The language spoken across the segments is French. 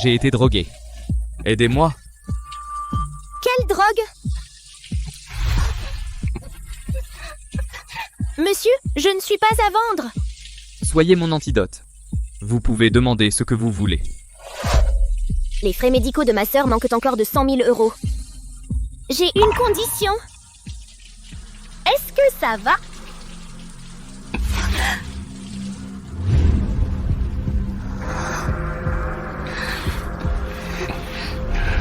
J'ai été drogué. Aidez-moi. Quelle drogue? Monsieur, je ne suis pas à vendre. Soyez mon antidote. Vous pouvez demander ce que vous voulez. Les frais médicaux de ma sœur manquent encore de 100 000 euros. J'ai une condition. Est-ce que ça va?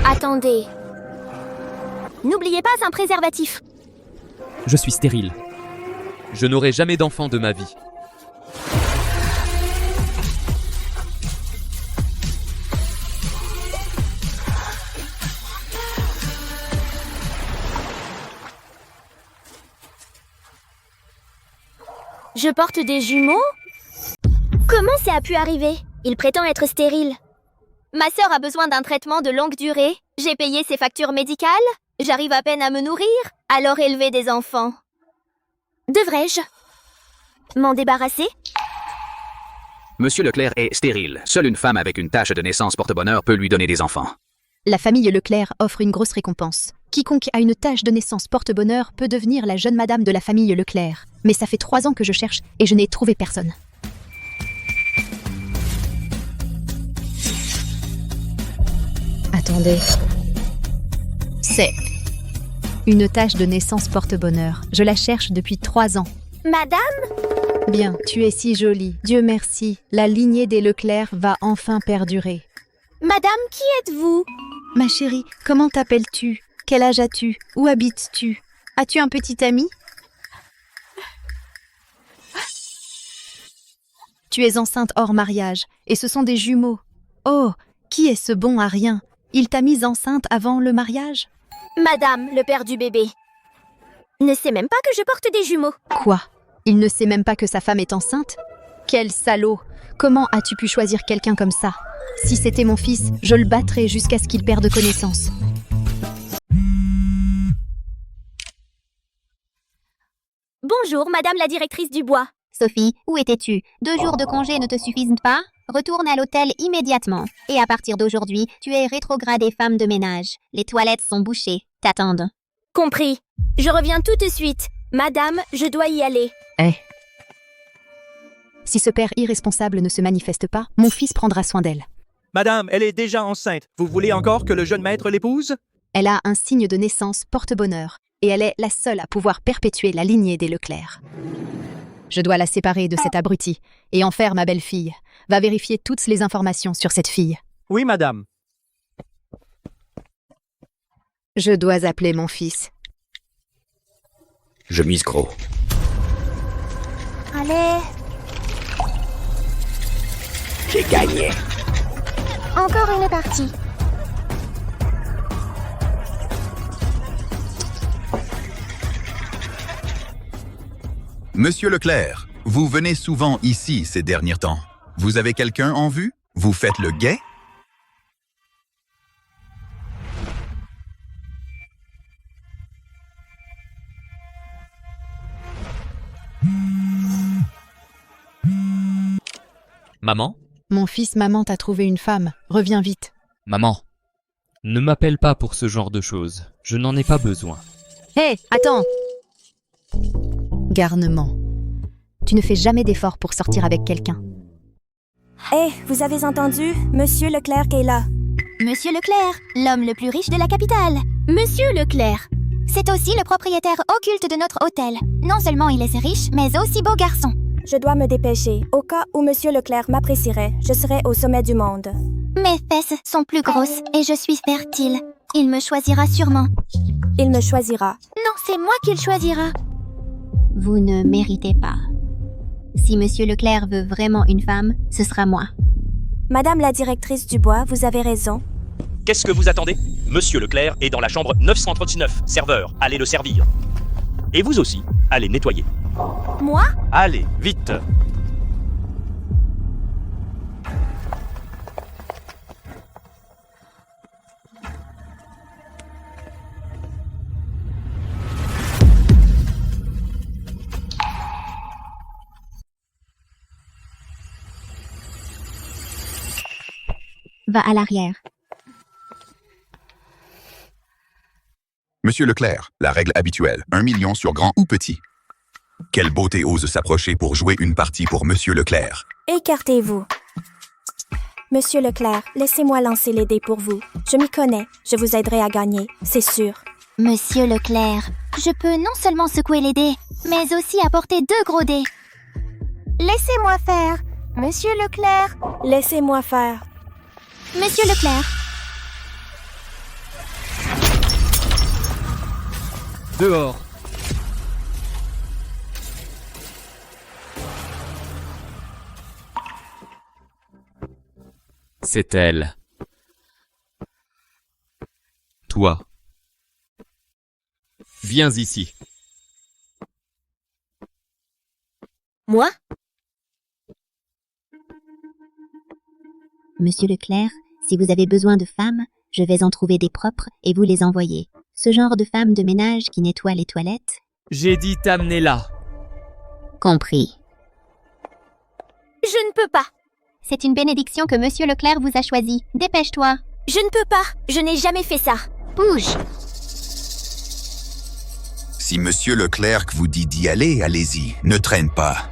Attendez. N'oubliez pas un préservatif. Je suis stérile. Je n'aurai jamais d'enfant de ma vie. Je porte des jumeaux? Comment ça a pu arriver? Il prétend être stérile. Ma sœur a besoin d'un traitement de longue durée. J'ai payé ses factures médicales. J'arrive à peine à me nourrir. Alors élever des enfants. Devrais-je m'en débarrasser? Monsieur Leclerc est stérile. Seule une femme avec une tache de naissance porte-bonheur peut lui donner des enfants. La famille Leclerc offre une grosse récompense. Quiconque a une tache de naissance porte-bonheur peut devenir la jeune madame de la famille Leclerc. Mais ça fait 3 ans que je cherche et je n'ai trouvé personne. Attendez. C'est une tache de naissance porte-bonheur. Je la cherche depuis 3 ans. Madame? Bien, tu es si jolie. Dieu merci. La lignée des Leclerc va enfin perdurer. Madame, qui êtes-vous? Ma chérie, comment t'appelles-tu? Quel âge as-tu? Où habites-tu? As-tu un petit ami? Tu es enceinte hors mariage, et ce sont des jumeaux. Oh, qui est ce bon à rien? Il t'a mise enceinte avant le mariage? Madame, le père du bébé, ne sait même pas que je porte des jumeaux. Quoi? Il ne sait même pas que sa femme est enceinte? Quel salaud! Comment as-tu pu choisir quelqu'un comme ça? Si c'était mon fils, je le battrais jusqu'à ce qu'il perde connaissance. Bonjour, madame la directrice du bois. Sophie, où étais-tu? 2 jours de congé ne te suffisent pas? Retourne à l'hôtel immédiatement. Et à partir d'aujourd'hui, tu es rétrogradée femme de ménage. Les toilettes sont bouchées. T'attendent. Compris. Je reviens tout de suite. Madame, je dois y aller. Si ce père irresponsable ne se manifeste pas, mon fils prendra soin d'elle. Madame, elle est déjà enceinte. Vous voulez encore que le jeune maître l'épouse? Elle a un signe de naissance porte-bonheur, et elle est la seule à pouvoir perpétuer la lignée des Leclerc. Je dois la séparer de cet abruti, et en faire ma belle-fille. Va vérifier toutes les informations sur cette fille. Oui, madame. Je dois appeler mon fils. Je mise gros. Allez. J'ai gagné. Encore une partie. Monsieur Leclerc, vous venez souvent ici ces derniers temps. Vous avez quelqu'un en vue? Vous faites le guet? Maman? Mon fils, maman t'a trouvé une femme. Reviens vite. Maman, ne m'appelle pas pour ce genre de choses. Je n'en ai pas besoin. Hé, attends! Garnement. Tu ne fais jamais d'effort pour sortir avec quelqu'un. Hé, vous avez entendu? Monsieur Leclerc est là. Monsieur Leclerc, l'homme le plus riche de la capitale. Monsieur Leclerc. C'est aussi le propriétaire occulte de notre hôtel. Non seulement il est riche, mais aussi beau garçon. Je dois me dépêcher. Au cas où Monsieur Leclerc m'apprécierait, je serai au sommet du monde. Mes fesses sont plus grosses et je suis fertile. Il me choisira sûrement. Il me choisira. Non, c'est moi qu'il choisira. Vous ne méritez pas. Si Monsieur Leclerc veut vraiment une femme, ce sera moi. Madame la directrice du bois, vous avez raison. Qu'est-ce que vous attendez? Monsieur Leclerc est dans la chambre 939. Serveur, allez le servir. Et vous aussi, allez nettoyer. Moi? Allez, vite. Va à l'arrière. Monsieur Leclerc, la règle habituelle, 1 million sur grand ou petit. Quelle beauté ose s'approcher pour jouer une partie pour Monsieur Leclerc. Écartez-vous. Monsieur Leclerc, laissez-moi lancer les dés pour vous. Je m'y connais. Je vous aiderai à gagner, c'est sûr. Monsieur Leclerc, je peux non seulement secouer les dés, mais aussi apporter 2 gros dés. Laissez-moi faire. Monsieur Leclerc. Laissez-moi faire. Monsieur Leclerc. Dehors. C'est elle. Toi. Viens ici. Moi? Monsieur Leclerc, si vous avez besoin de femmes, je vais en trouver des propres et vous les envoyer. Ce genre de femmes de ménage qui nettoient les toilettes. J'ai dit t'amener là. Compris. Je ne peux pas. C'est une bénédiction que Monsieur Leclerc vous a choisie. Dépêche-toi. Je ne peux pas. Je n'ai jamais fait ça. Bouge. Si Monsieur Leclerc vous dit d'y aller, allez-y. Ne traîne pas.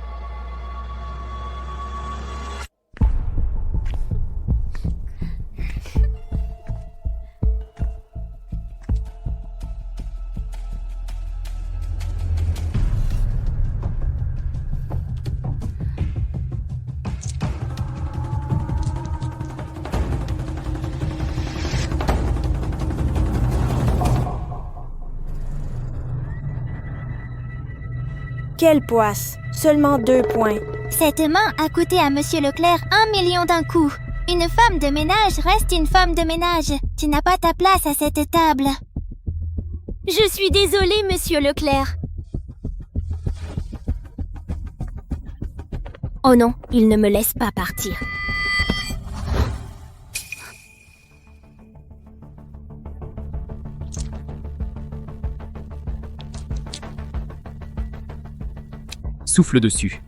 Quelle poisse. Seulement 2 points. Cette main a coûté à Monsieur Leclerc 1 million d'un coup. Une femme de ménage reste une femme de ménage. Tu n'as pas ta place à cette table. Je suis désolée, Monsieur Leclerc. Oh non, il ne me laisse pas partir. Souffle dessus.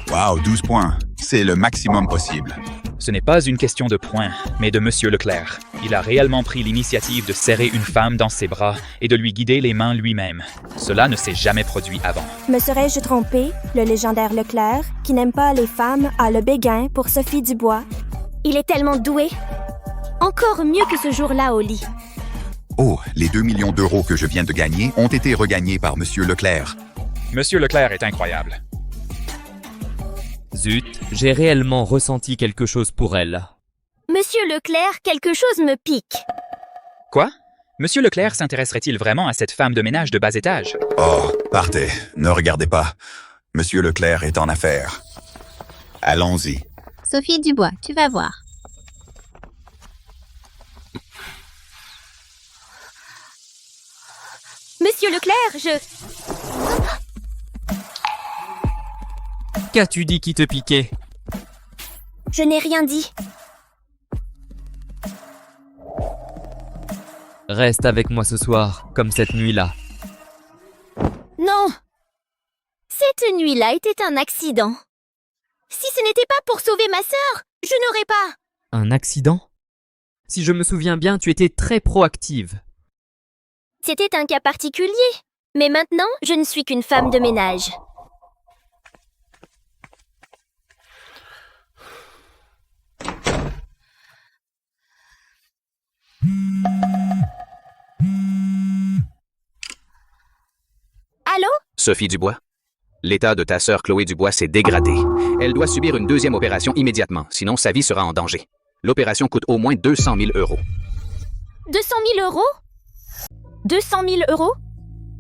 Wow, 12 points. C'est le maximum possible. Ce n'est pas une question de points, mais de Monsieur Leclerc. Il a réellement pris l'initiative de serrer une femme dans ses bras et de lui guider les mains lui-même. Cela ne s'est jamais produit avant. Me serais-je trompé? Le légendaire Leclerc, qui n'aime pas les femmes, a le béguin pour Sophie Dubois. Il est tellement doué. Encore mieux que ce jour-là au lit. Oh, les 2 millions d'euros que je viens de gagner ont été regagnés par Monsieur Leclerc. Monsieur Leclerc est incroyable. Zut, j'ai réellement ressenti quelque chose pour elle. Monsieur Leclerc, quelque chose me pique. Quoi? Monsieur Leclerc s'intéresserait-il vraiment à cette femme de ménage de bas étage? Oh, partez. Ne regardez pas. Monsieur Leclerc est en affaires. Allons-y. Sophie Dubois, tu vas voir. Monsieur Leclerc, Qu'as-tu dit qui te piquait? je n'ai rien dit. Reste avec moi ce soir, comme cette nuit-là. Non. Cette nuit-là était un accident. Si ce n'était pas pour sauver ma sœur, je n'aurais pas. Un accident? Si je me souviens bien, tu étais très proactive. C'était un cas particulier. Mais maintenant, je ne suis qu'une femme de ménage. Allô? Sophie Dubois? L'état de ta sœur Chloé Dubois s'est dégradé. Elle doit subir une 2e opération immédiatement, sinon sa vie sera en danger. L'opération coûte au moins 200 000 euros. 200 000 euros? 200 000 euros?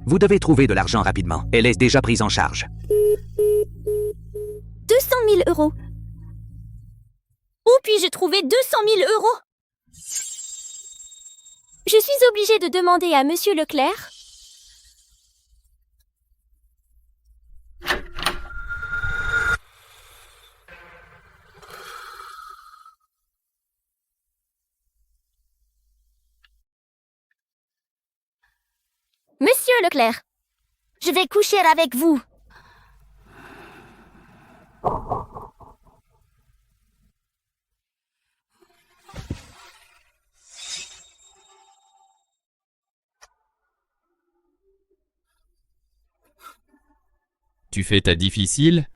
Vous devez trouver de l'argent rapidement. Elle est déjà prise en charge. 200 000 euros. Où puis-je trouver 200 000 euros? Je suis obligée de demander à Monsieur Leclerc. Monsieur Leclerc, je vais coucher avec vous. Tu fais ta difficile?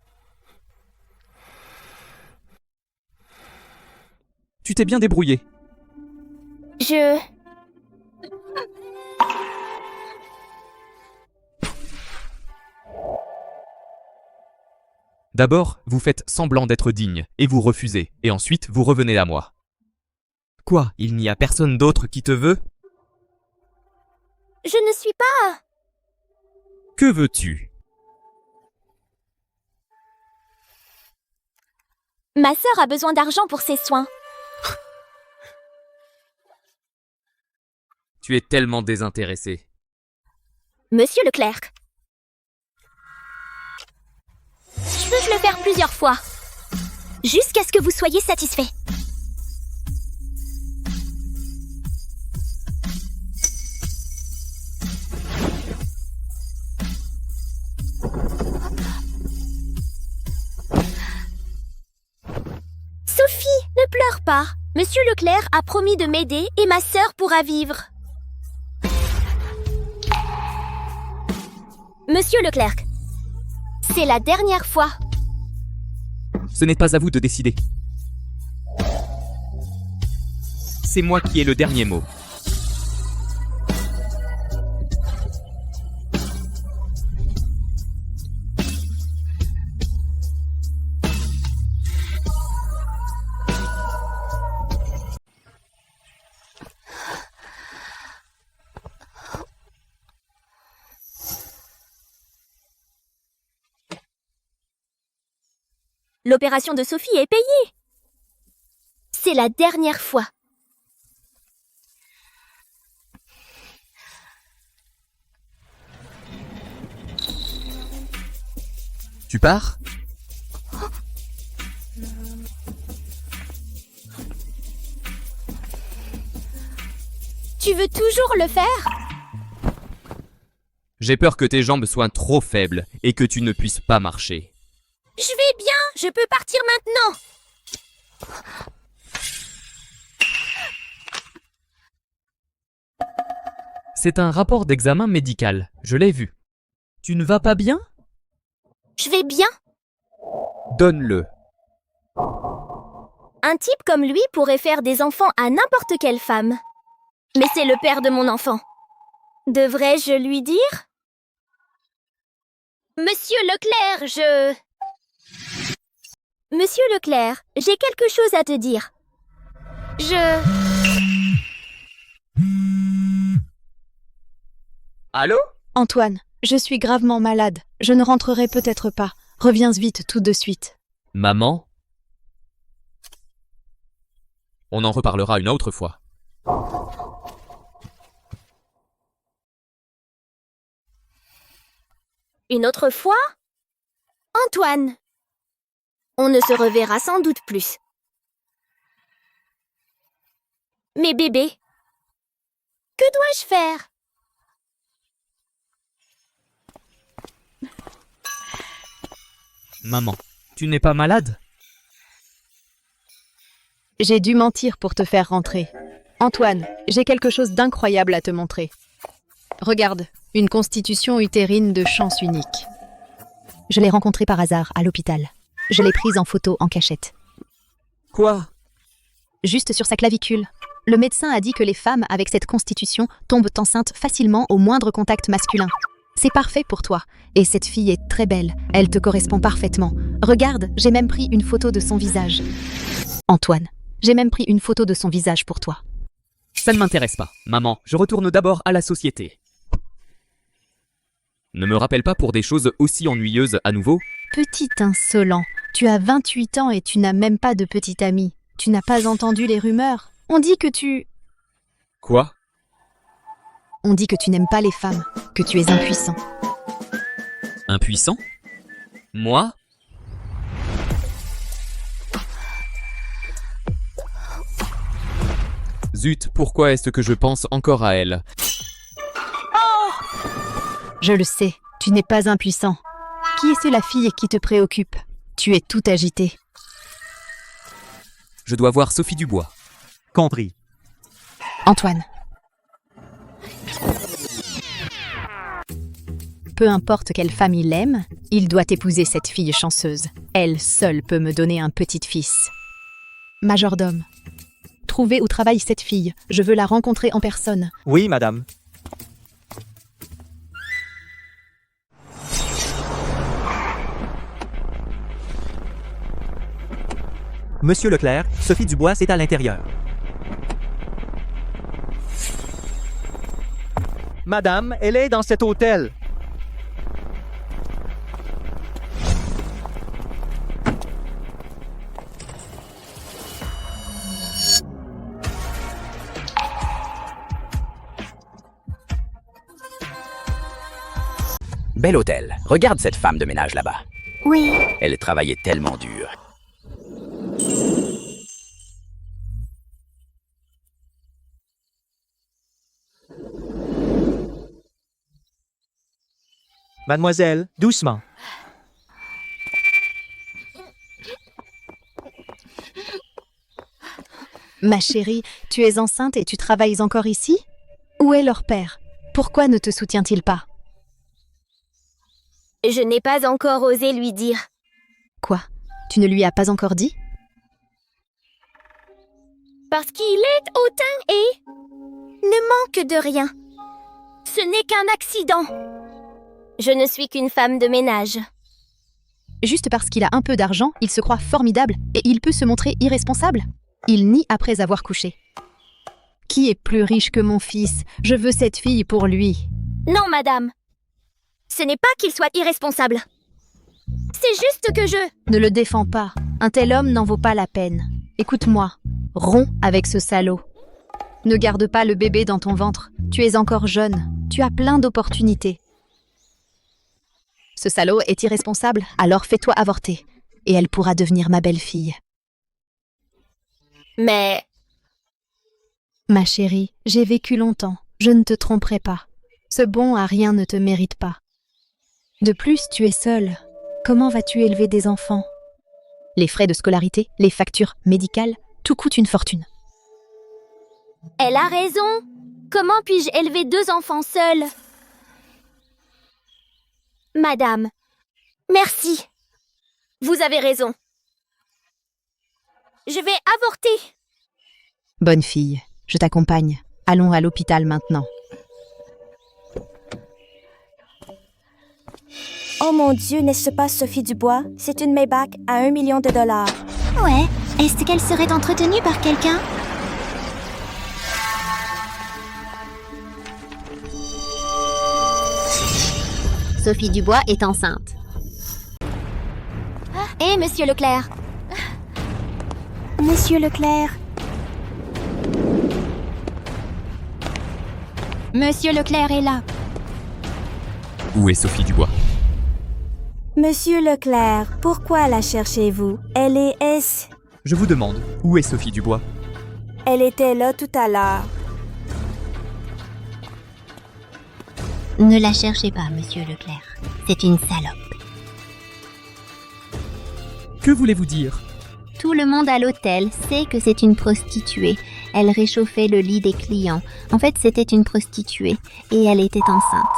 Tu t'es bien débrouillé. Je... D'abord, vous faites semblant d'être digne, et vous refusez, et ensuite vous revenez à moi. Quoi, il n'y a personne d'autre qui te veut? Je ne suis pas... Que veux-tu? Ma sœur a besoin d'argent pour ses soins. Tu es tellement désintéressé. Monsieur Leclerc. Je peux le faire plusieurs fois. Jusqu'à ce que vous soyez satisfait. Sophie, ne pleure pas. Monsieur Leclerc a promis de m'aider et ma sœur pourra vivre. Monsieur Leclerc, c'est la dernière fois. Ce n'est pas à vous de décider. C'est moi qui ai le dernier mot. L'opération de Sophie est payée. C'est la dernière fois. Tu pars? Tu veux toujours le faire? J'ai peur que tes jambes soient trop faibles et que tu ne puisses pas marcher. Je vais bien, je peux partir maintenant. C'est un rapport d'examen médical, je l'ai vu. Tu ne vas pas bien? Je vais bien. Donne-le. Un type comme lui pourrait faire des enfants à n'importe quelle femme. Mais c'est le père de mon enfant. Devrais-je lui dire? Monsieur Leclerc, Monsieur Leclerc, j'ai quelque chose à te dire. Allô? Antoine, je suis gravement malade. Je ne rentrerai peut-être pas. Reviens vite tout de suite. Maman? On en reparlera une autre fois. Une autre fois? Antoine, on ne se reverra sans doute plus. Mais bébé, que dois-je faire? Maman, tu n'es pas malade? J'ai dû mentir pour te faire rentrer. Antoine, j'ai quelque chose d'incroyable à te montrer. Regarde, une constitution utérine de chance unique. Je l'ai rencontrée par hasard à l'hôpital. Je l'ai prise en photo en cachette. Quoi? Juste sur sa clavicule. Le médecin a dit que les femmes avec cette constitution tombent enceintes facilement au moindre contact masculin. C'est parfait pour toi. Et cette fille est très belle. Elle te correspond parfaitement. Regarde, j'ai même pris une photo de son visage. Antoine, j'ai même pris une photo de son visage pour toi. Ça ne m'intéresse pas. Maman, je retourne d'abord à la société. Ne me rappelle pas pour des choses aussi ennuyeuses à nouveau. Petit insolent, tu as 28 ans et tu n'as même pas de petite amie. Tu n'as pas entendu les rumeurs. On dit que tu... Quoi? On dit que tu n'aimes pas les femmes, que tu es impuissant. Impuissant? Moi? Zut, pourquoi est-ce que je pense encore à elle? Je le sais, tu n'es pas impuissant. Qui est-ce la fille qui te préoccupe? Tu es tout agité. Je dois voir Sophie Dubois. Compris. Antoine. Peu importe quelle femme il aime, il doit épouser cette fille chanceuse. Elle seule peut me donner un petit-fils. Majordome. Trouvez où travaille cette fille. Je veux la rencontrer en personne. Oui, madame. Monsieur Leclerc, Sophie Dubois est à l'intérieur. Madame, elle est dans cet hôtel. Bel hôtel. Regarde cette femme de ménage là-bas. Oui. Elle travaillait tellement dur. Mademoiselle, doucement. Ma chérie, tu es enceinte et tu travailles encore ici? Où est leur père? Pourquoi ne te soutient-il pas? Je n'ai pas encore osé lui dire. Quoi? Tu ne lui as pas encore dit? Parce qu'il est hautain et ne manque de rien. Ce n'est qu'un accident. Je ne suis qu'une femme de ménage. Juste parce qu'il a un peu d'argent, il se croit formidable et il peut se montrer irresponsable? Il nie après avoir couché. Qui est plus riche que mon fils? Je veux cette fille pour lui. Non, madame. Ce n'est pas qu'il soit irresponsable. C'est juste que je... Ne le défends pas. Un tel homme n'en vaut pas la peine. Écoute-moi. Romps avec ce salaud. Ne garde pas le bébé dans ton ventre. Tu es encore jeune. Tu as plein d'opportunités. Ce salaud est irresponsable, alors fais-toi avorter. Et elle pourra devenir ma belle-fille. Mais... Ma chérie, j'ai vécu longtemps. Je ne te tromperai pas. Ce bon à rien ne te mérite pas. De plus, tu es seule. Comment vas-tu élever des enfants? Les frais de scolarité, les factures médicales, tout coûte une fortune. Elle a raison. Comment puis-je élever 2 enfants seuls? Madame, merci. Vous avez raison. Je vais avorter. Bonne fille, je t'accompagne. Allons à l'hôpital maintenant. Oh mon Dieu, n'est-ce pas Sophie Dubois? C'est une Maybach à 1 million de dollars. Ouais. Est-ce qu'elle serait entretenue par quelqu'un? Sophie Dubois est enceinte. Hé, Monsieur Leclerc. Monsieur Leclerc. Monsieur Leclerc est là. Où est Sophie Dubois? Monsieur Leclerc, pourquoi la cherchez-vous? Elle est... Je vous demande, où est Sophie Dubois? Elle était là tout à l'heure. Ne la cherchez pas, Monsieur Leclerc. C'est une salope. Que voulez-vous dire? Tout le monde à l'hôtel sait que c'est une prostituée. Elle réchauffait le lit des clients. En fait, c'était une prostituée. Et elle était enceinte.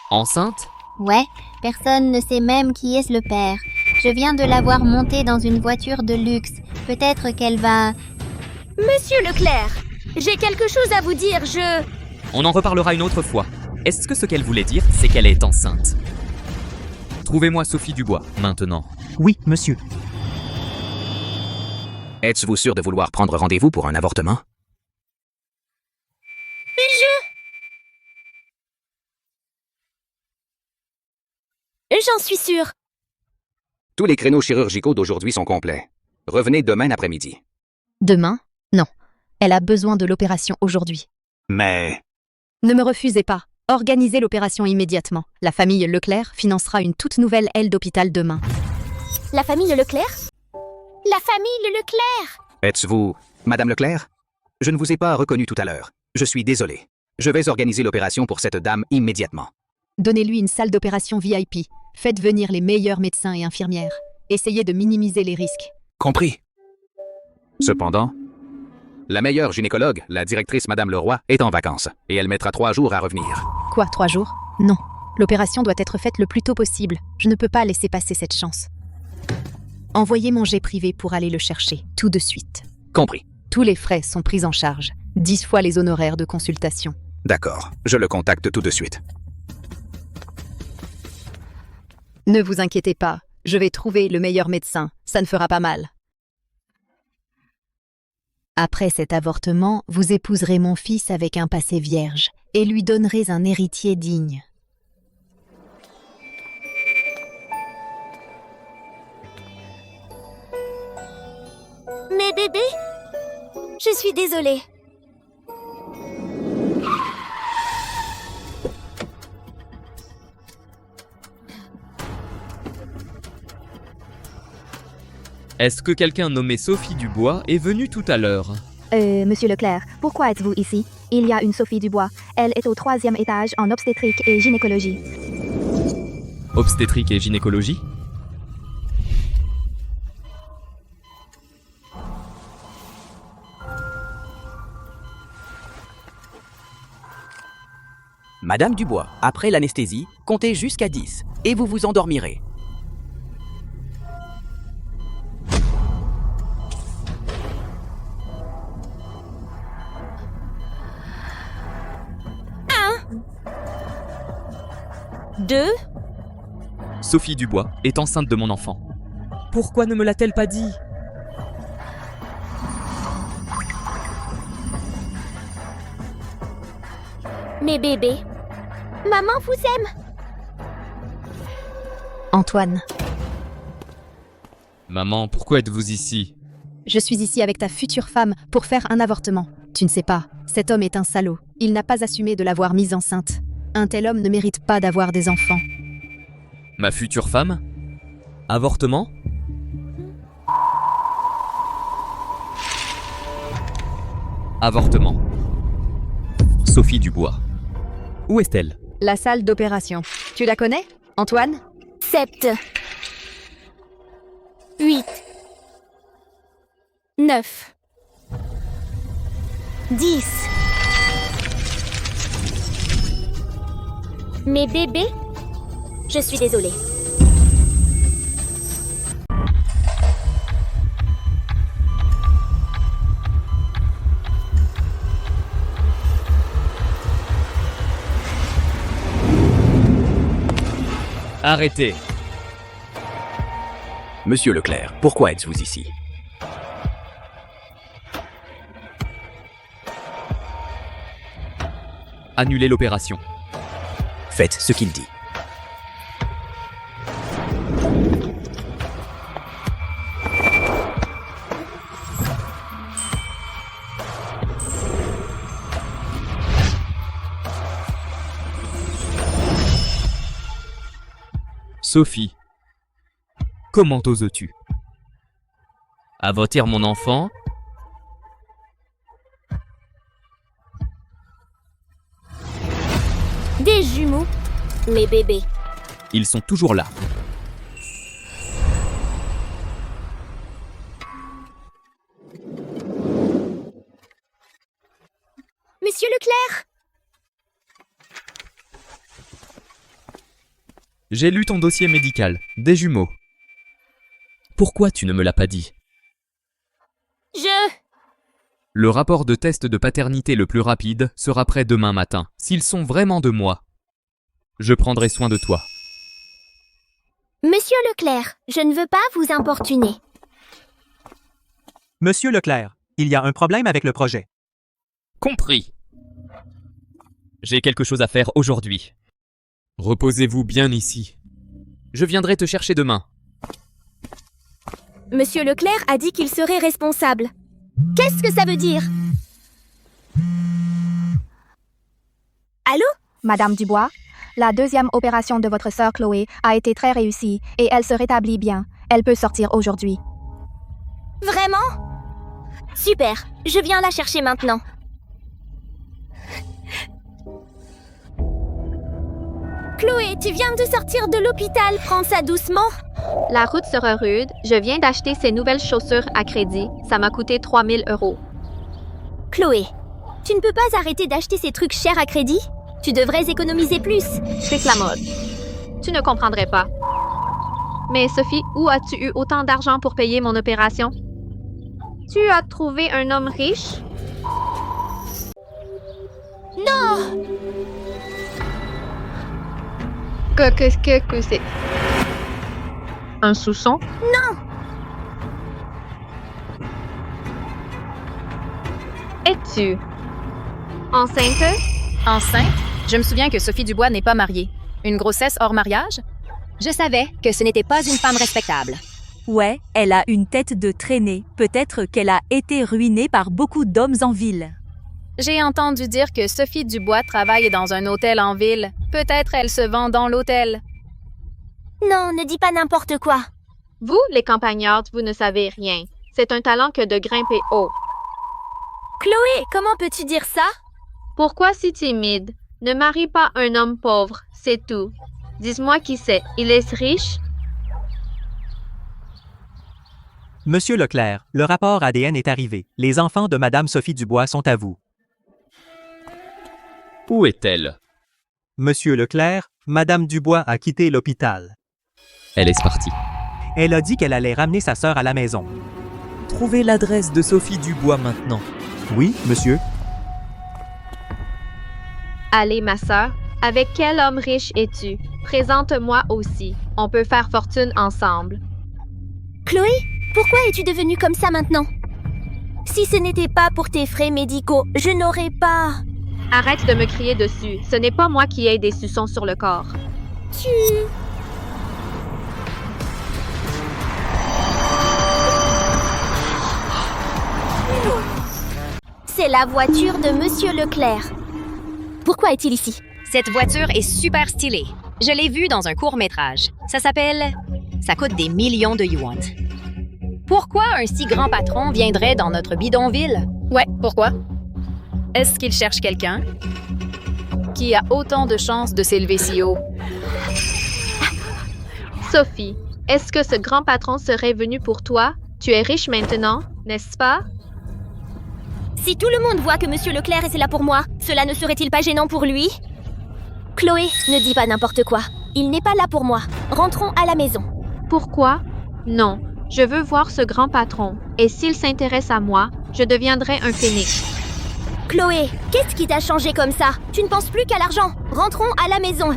Enceinte? Ouais, personne ne sait même qui est le père. Je viens de la voir monter dans une voiture de luxe. Peut-être qu'elle va... Monsieur Leclerc, j'ai quelque chose à vous dire, On en reparlera une autre fois. Est-ce que ce qu'elle voulait dire, c'est qu'elle est enceinte? Trouvez-moi Sophie Dubois, maintenant. Oui, monsieur. Êtes-vous sûr de vouloir prendre rendez-vous pour un avortement? J'en suis sûre. Tous les créneaux chirurgicaux d'aujourd'hui sont complets. Revenez demain après-midi. Demain? Non. Elle a besoin de l'opération aujourd'hui. Mais... Ne me refusez pas. Organisez l'opération immédiatement. La famille Leclerc financera une toute nouvelle aile d'hôpital demain. La famille Leclerc? La famille Leclerc! Êtes-vous... Madame Leclerc? Je ne vous ai pas reconnu tout à l'heure. Je suis désolé. Je vais organiser l'opération pour cette dame immédiatement. Donnez-lui une salle d'opération VIP. Faites venir les meilleurs médecins et infirmières. Essayez de minimiser les risques. Compris. Cependant, la meilleure gynécologue, la directrice Madame Leroy, est en vacances, et elle mettra 3 jours à revenir. Quoi, 3 jours? Non. L'opération doit être faite le plus tôt possible. Je ne peux pas laisser passer cette chance. Envoyez mon jet privé pour aller le chercher, tout de suite. Compris. Tous les frais sont pris en charge. 10 fois les honoraires de consultation. D'accord, je le contacte tout de suite. Ne vous inquiétez pas, je vais trouver le meilleur médecin. Ça ne fera pas mal. Après cet avortement, vous épouserez mon fils avec un passé vierge et lui donnerez un héritier digne. Mais bébé, je suis désolée. Est-ce que quelqu'un nommé Sophie Dubois est venu tout à l'heure? Monsieur Leclerc, pourquoi êtes-vous ici? Il y a une Sophie Dubois. Elle est au 3e étage en obstétrique et gynécologie. Obstétrique et gynécologie? Madame Dubois, après l'anesthésie, comptez jusqu'à 10 et vous vous endormirez. Deux. Sophie Dubois est enceinte de mon enfant. Pourquoi ne me l'a-t-elle pas dit? Mais bébé, maman vous aime. Antoine, Maman, pourquoi êtes-vous ici? je suis ici avec ta future femme pour faire un avortement. Tu ne sais pas, cet homme est un salaud. Il n'a pas assumé de l'avoir mise enceinte. Un tel homme ne mérite pas d'avoir des enfants. Ma future femme? Avortement? Avortement. Sophie Dubois. Où est-elle? La salle d'opération. Tu la connais, Antoine? 7. 8. 9. 10. Mais bébé, je suis désolée. Arrêtez. Monsieur Leclerc, pourquoi êtes-vous ici? Annulez l'opération. Faites ce qu'il dit. Sophie, comment oses-tu? Avorter mon enfant? Des jumeaux. Mais bébé. Ils sont toujours là. Monsieur Leclerc! J'ai lu ton dossier médical. Des jumeaux. Pourquoi tu ne me l'as pas dit? Le rapport de test de paternité le plus rapide sera prêt demain matin. S'ils sont vraiment de moi, je prendrai soin de toi. Monsieur Leclerc, je ne veux pas vous importuner. Monsieur Leclerc, il y a un problème avec le projet. Compris. J'ai quelque chose à faire aujourd'hui. Reposez-vous bien ici. Je viendrai te chercher demain. Monsieur Leclerc a dit qu'il serait responsable. Qu'est-ce que ça veut dire? Allô? Madame Dubois, la deuxième opération de votre sœur Chloé a été très réussie et elle se rétablit bien. Elle peut sortir aujourd'hui. Vraiment? Super, je viens la chercher maintenant. Chloé, tu viens de sortir de l'hôpital, prends ça doucement. La route sera rude. Je viens d'acheter ces nouvelles chaussures à crédit. Ça m'a coûté 3000 €. Chloé, tu ne peux pas arrêter d'acheter ces trucs chers à crédit? Tu devrais économiser plus. C'est la mode. Tu ne comprendrais pas. Mais Sophie, où as-tu eu autant d'argent pour payer mon opération? Tu as trouvé un homme riche? Non! Qu'est-ce que c'est? Un soupçon? Non! Es-tu enceinte? Enceinte? Je me souviens que Sophie Dubois n'est pas mariée. Une grossesse hors mariage? Je savais que ce n'était pas une femme respectable. Ouais, elle a une tête de traînée. Peut-être qu'elle a été ruinée par beaucoup d'hommes en ville. J'ai entendu dire que Sophie Dubois travaille dans un hôtel en ville. Peut-être elle se vend dans l'hôtel. Non, ne dis pas n'importe quoi. Vous, les campagnardes, vous ne savez rien. C'est un talent que de grimper haut. Chloé, comment peux-tu dire ça? Pourquoi si timide? Ne marie pas un homme pauvre, c'est tout. Dis-moi qui c'est. Il est riche? Monsieur Leclerc, le rapport ADN est arrivé. Les enfants de Madame Sophie Dubois sont à vous. Où est-elle? Monsieur Leclerc, Madame Dubois a quitté l'hôpital. Elle est partie. Elle a dit qu'elle allait ramener sa sœur à la maison. Trouvez l'adresse de Sophie Dubois maintenant. Oui, monsieur. Allez, ma sœur, avec quel homme riche es-tu? Présente-moi aussi. On peut faire fortune ensemble. Chloé, pourquoi es-tu devenue comme ça maintenant? Si ce n'était pas pour tes frais médicaux, je n'aurais pas... Arrête de me crier dessus. Ce n'est pas moi qui ai des suçons sur le corps. C'est la voiture de Monsieur Leclerc. Pourquoi est-il ici? Cette voiture est super stylée. Je l'ai vue dans un court-métrage. Ça s'appelle... Ça coûte des millions de yuan. Pourquoi un si grand patron viendrait dans notre bidonville? Ouais, pourquoi? Est-ce qu'il cherche quelqu'un qui a autant de chances de s'élever si haut? Sophie, est-ce que ce grand patron serait venu pour toi? Tu es riche maintenant, n'est-ce pas? Si tout le monde voit que Monsieur Leclerc est là pour moi, cela ne serait-il pas gênant pour lui? Chloé, ne dis pas n'importe quoi. Il n'est pas là pour moi. Rentrons à la maison. Pourquoi? Non, je veux voir ce grand patron. Et s'il s'intéresse à moi, je deviendrai un phénix. Chloé, qu'est-ce qui t'a changé comme ça? Tu ne penses plus qu'à l'argent. Rentrons à la maison.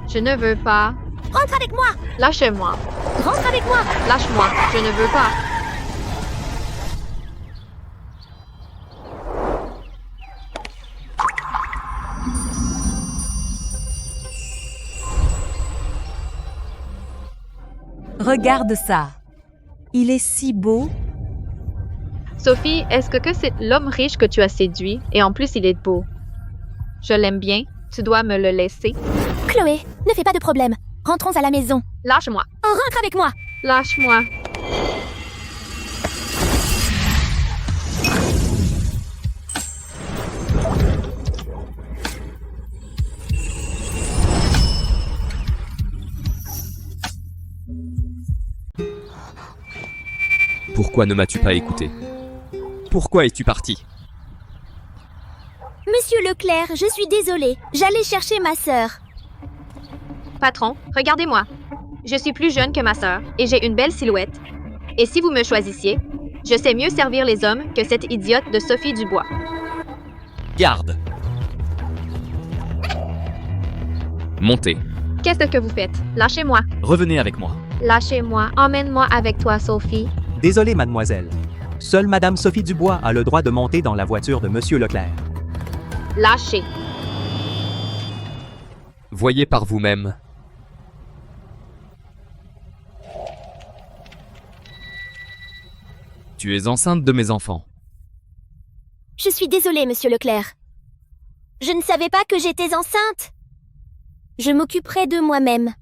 Je ne veux pas. Rentre avec moi. Lâchez-moi. Rentre avec moi. Lâche-moi, je ne veux pas. Regarde ça. Il est si beau. Sophie, est-ce que c'est l'homme riche que tu as séduit? Et en plus, il est beau. Je l'aime bien. Tu dois me le laisser. Chloé, ne fais pas de problème. Rentrons à la maison. Lâche-moi. Rentre avec moi. Lâche-moi. Pourquoi ne m'as-tu pas écouté? Pourquoi es-tu parti? Monsieur Leclerc, je suis désolée. J'allais chercher ma sœur. Patron, regardez-moi. Je suis plus jeune que ma sœur et j'ai une belle silhouette. Et si vous me choisissiez, je sais mieux servir les hommes que cette idiote de Sophie Dubois. Garde! Montez. Qu'est-ce que vous faites? Lâchez-moi. Revenez avec moi. Lâchez-moi. Emmène-moi avec toi, Sophie. Désolé, mademoiselle. Seule Madame Sophie Dubois a le droit de monter dans la voiture de Monsieur Leclerc. Lâchez. Voyez par vous-même. Tu es enceinte de mes enfants. Je suis désolée, Monsieur Leclerc. Je ne savais pas que j'étais enceinte. Je m'occuperai de moi-même.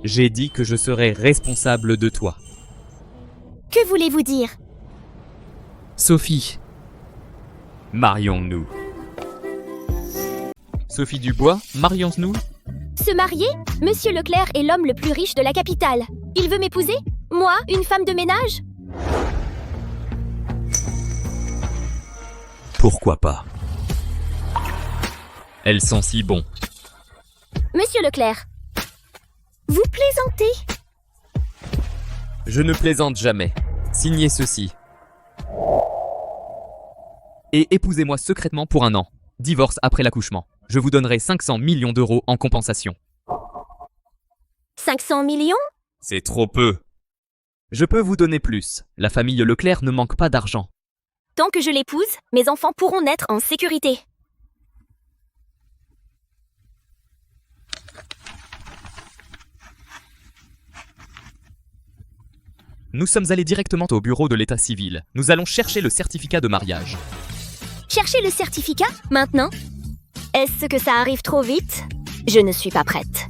J'ai dit que je serais responsable de toi. Que voulez-vous dire? Sophie, marions-nous. Sophie Dubois, marions-nous? Se marier? Monsieur Leclerc est l'homme le plus riche de la capitale. Il veut m'épouser? Moi, une femme de ménage? Pourquoi pas? Elles sont si bons. Monsieur Leclerc, vous plaisantez? Je ne plaisante jamais. Signez ceci. Et épousez-moi secrètement pour 1 an. Divorce après l'accouchement. Je vous donnerai 500 millions d'euros en compensation. 500 millions? C'est trop peu. Je peux vous donner plus. La famille Leclerc ne manque pas d'argent. Tant que je l'épouse, mes enfants pourront naître en sécurité. Nous sommes allés directement au bureau de l'état civil. Nous allons chercher le certificat de mariage. Cherchez le certificat, maintenant? Est-ce que ça arrive trop vite? Je ne suis pas prête.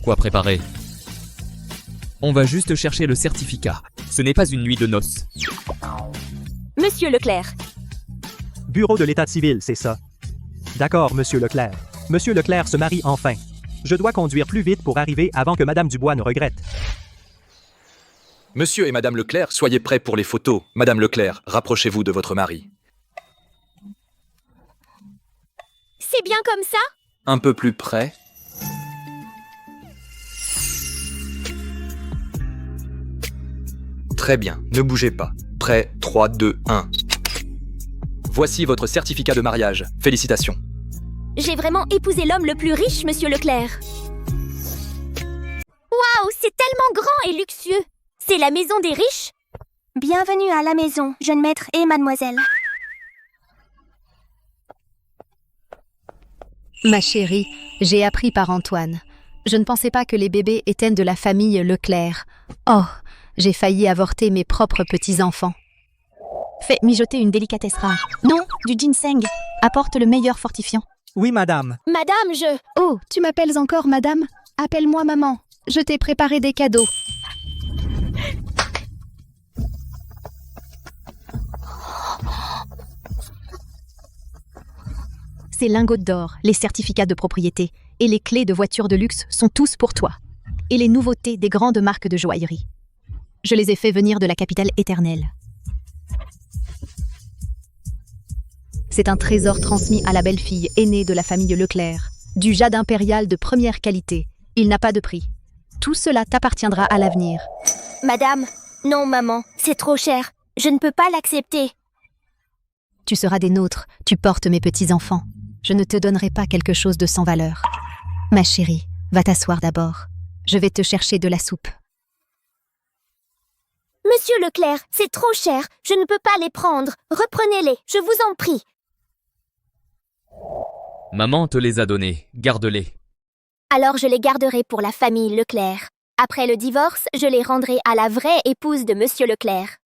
Quoi préparer? On va juste chercher le certificat. Ce n'est pas une nuit de noces. Monsieur Leclerc. Bureau de l'état civil, c'est ça. D'accord, Monsieur Leclerc. Monsieur Leclerc se marie enfin. Je dois conduire plus vite pour arriver avant que Madame Dubois ne regrette. Monsieur et Madame Leclerc, soyez prêts pour les photos. Madame Leclerc, rapprochez-vous de votre mari. C'est bien comme ça? Un peu plus près. Très bien, ne bougez pas. Prêt, 3, 2, 1. Voici votre certificat de mariage. Félicitations. J'ai vraiment épousé l'homme le plus riche, Monsieur Leclerc. Waouh, c'est tellement grand et luxueux. C'est la maison des riches? Bienvenue à la maison, jeune maître et mademoiselle. Ma chérie, j'ai appris par Antoine. Je ne pensais pas que les bébés étaient de la famille Leclerc. Oh, j'ai failli avorter mes propres petits-enfants. Fais mijoter une délicatesse rare. Non, du ginseng. Apporte le meilleur fortifiant. Oui, madame. Madame, je... Oh, tu m'appelles encore madame? Appelle-moi maman. Je t'ai préparé des cadeaux. Ces lingots d'or, les certificats de propriété et les clés de voitures de luxe sont tous pour toi. Et les nouveautés des grandes marques de joaillerie. Je les ai fait venir de la capitale éternelle. C'est un trésor transmis à la belle-fille aînée de la famille Leclerc, du jade impérial de première qualité. Il n'a pas de prix. Tout cela t'appartiendra à l'avenir. Madame, non maman, c'est trop cher. Je ne peux pas l'accepter. Tu seras des nôtres, tu portes mes petits-enfants. Je ne te donnerai pas quelque chose de sans valeur. Ma chérie, va t'asseoir d'abord. Je vais te chercher de la soupe. Monsieur Leclerc, c'est trop cher. Je ne peux pas les prendre. Reprenez-les, je vous en prie. Maman te les a donnés. Garde-les. Alors je les garderai pour la famille Leclerc. Après le divorce, je les rendrai à la vraie épouse de Monsieur Leclerc.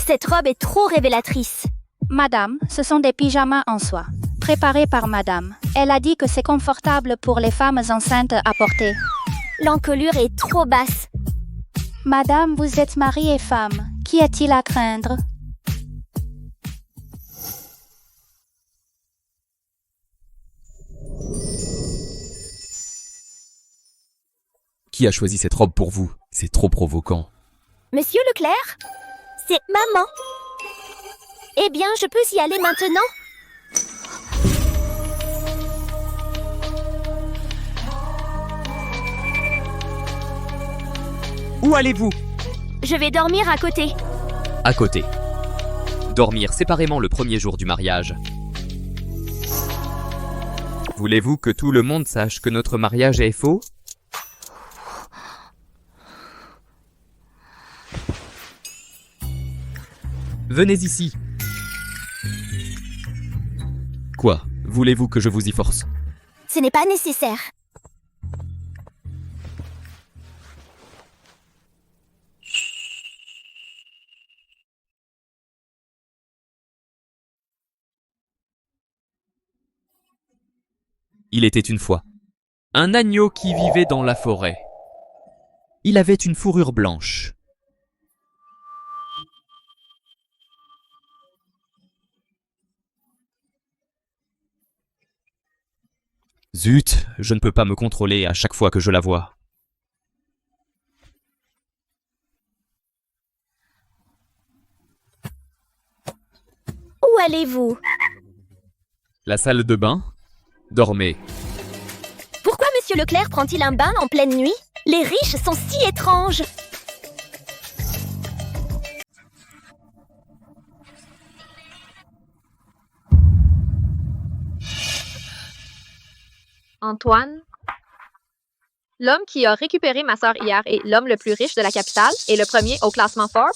Cette robe est trop révélatrice. Madame, ce sont des pyjamas en soie, préparés par madame. Elle a dit que c'est confortable pour les femmes enceintes à porter. L'encolure est trop basse. Madame, vous êtes mari et femme. Qu'y a-t-il à craindre? Qui a choisi cette robe pour vous? C'est trop provoquant. Monsieur Leclerc? C'est maman. Eh bien, je peux y aller maintenant? Où allez-vous? Je vais dormir à côté. À côté. Dormir séparément le premier jour du mariage. Voulez-vous que tout le monde sache que notre mariage est faux? Venez ici. Quoi? Voulez-vous que je vous y force? Ce n'est pas nécessaire. Il était une fois un agneau qui vivait dans la forêt. Il avait une fourrure blanche. Zut, je ne peux pas me contrôler à chaque fois que je la vois. Où allez-vous? La salle de bain? Dormez. Pourquoi Monsieur Leclerc prend-il un bain en pleine nuit? Les riches sont si étranges. Antoine? L'homme qui a récupéré ma sœur hier est l'homme le plus riche de la capitale et le premier au classement Forbes?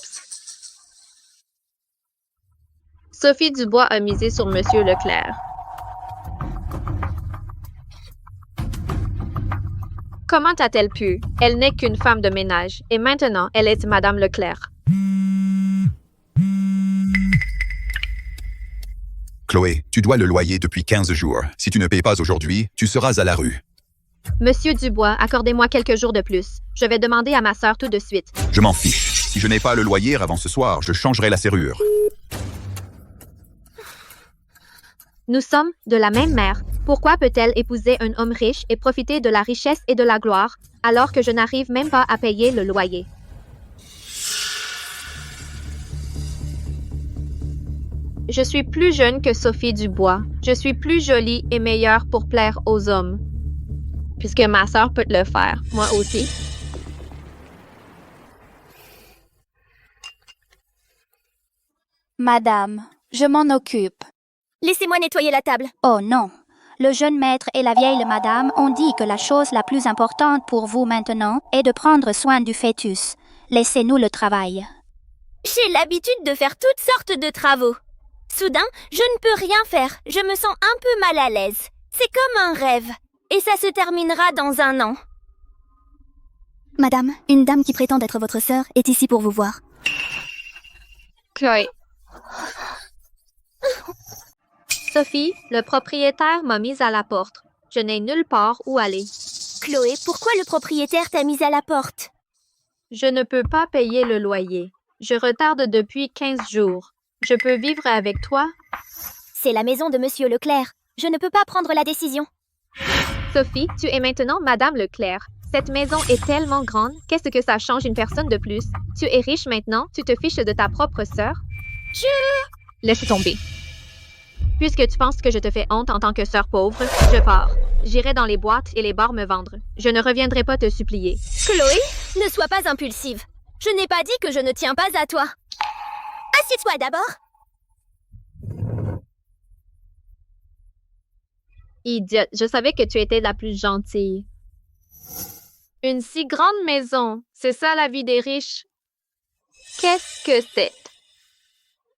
Sophie Dubois a misé sur Monsieur Leclerc. Comment a-t-elle pu? Elle n'est qu'une femme de ménage, et maintenant, elle est Madame Leclerc. Chloé, tu dois le loyer depuis 15 jours. Si tu ne payes pas aujourd'hui, tu seras à la rue. Monsieur Dubois, accordez-moi quelques jours de plus. Je vais demander à ma sœur tout de suite. Je m'en fiche. Si je n'ai pas le loyer avant ce soir, je changerai la serrure. Nous sommes de la même mère. Pourquoi peut-elle épouser un homme riche et profiter de la richesse et de la gloire, alors que je n'arrive même pas à payer le loyer? Je suis plus jeune que Sophie Dubois. Je suis plus jolie et meilleure pour plaire aux hommes. Puisque ma sœur peut le faire, moi aussi. Madame, je m'en occupe. Laissez-moi nettoyer la table. Oh non. Le jeune maître et la vieille madame ont dit que la chose la plus importante pour vous maintenant est de prendre soin du fœtus. Laissez-nous le travail. J'ai l'habitude de faire toutes sortes de travaux. Soudain, je ne peux rien faire. Je me sens un peu mal à l'aise. C'est comme un rêve. Et ça se terminera dans un an. Madame, une dame qui prétend être votre sœur est ici pour vous voir. Chloé. Sophie, le propriétaire m'a mise à la porte. Je n'ai nulle part où aller. Chloé, pourquoi le propriétaire t'a mise à la porte? Je ne peux pas payer le loyer. Je retarde depuis 15 jours. Je peux vivre avec toi? C'est la maison de Monsieur Leclerc. Je ne peux pas prendre la décision. Sophie, tu es maintenant Madame Leclerc. Cette maison est tellement grande. Qu'est-ce que ça change une personne de plus? Tu es riche maintenant. Tu te fiches de ta propre sœur? Laisse tomber. Puisque tu penses que je te fais honte en tant que sœur pauvre, je pars. J'irai dans les boîtes et les bars me vendre. Je ne reviendrai pas te supplier. Chloé, ne sois pas impulsive. Je n'ai pas dit que je ne tiens pas à toi. Assieds-toi d'abord. Idiote, je savais que tu étais la plus gentille. Une si grande maison, c'est ça la vie des riches. Qu'est-ce que c'est?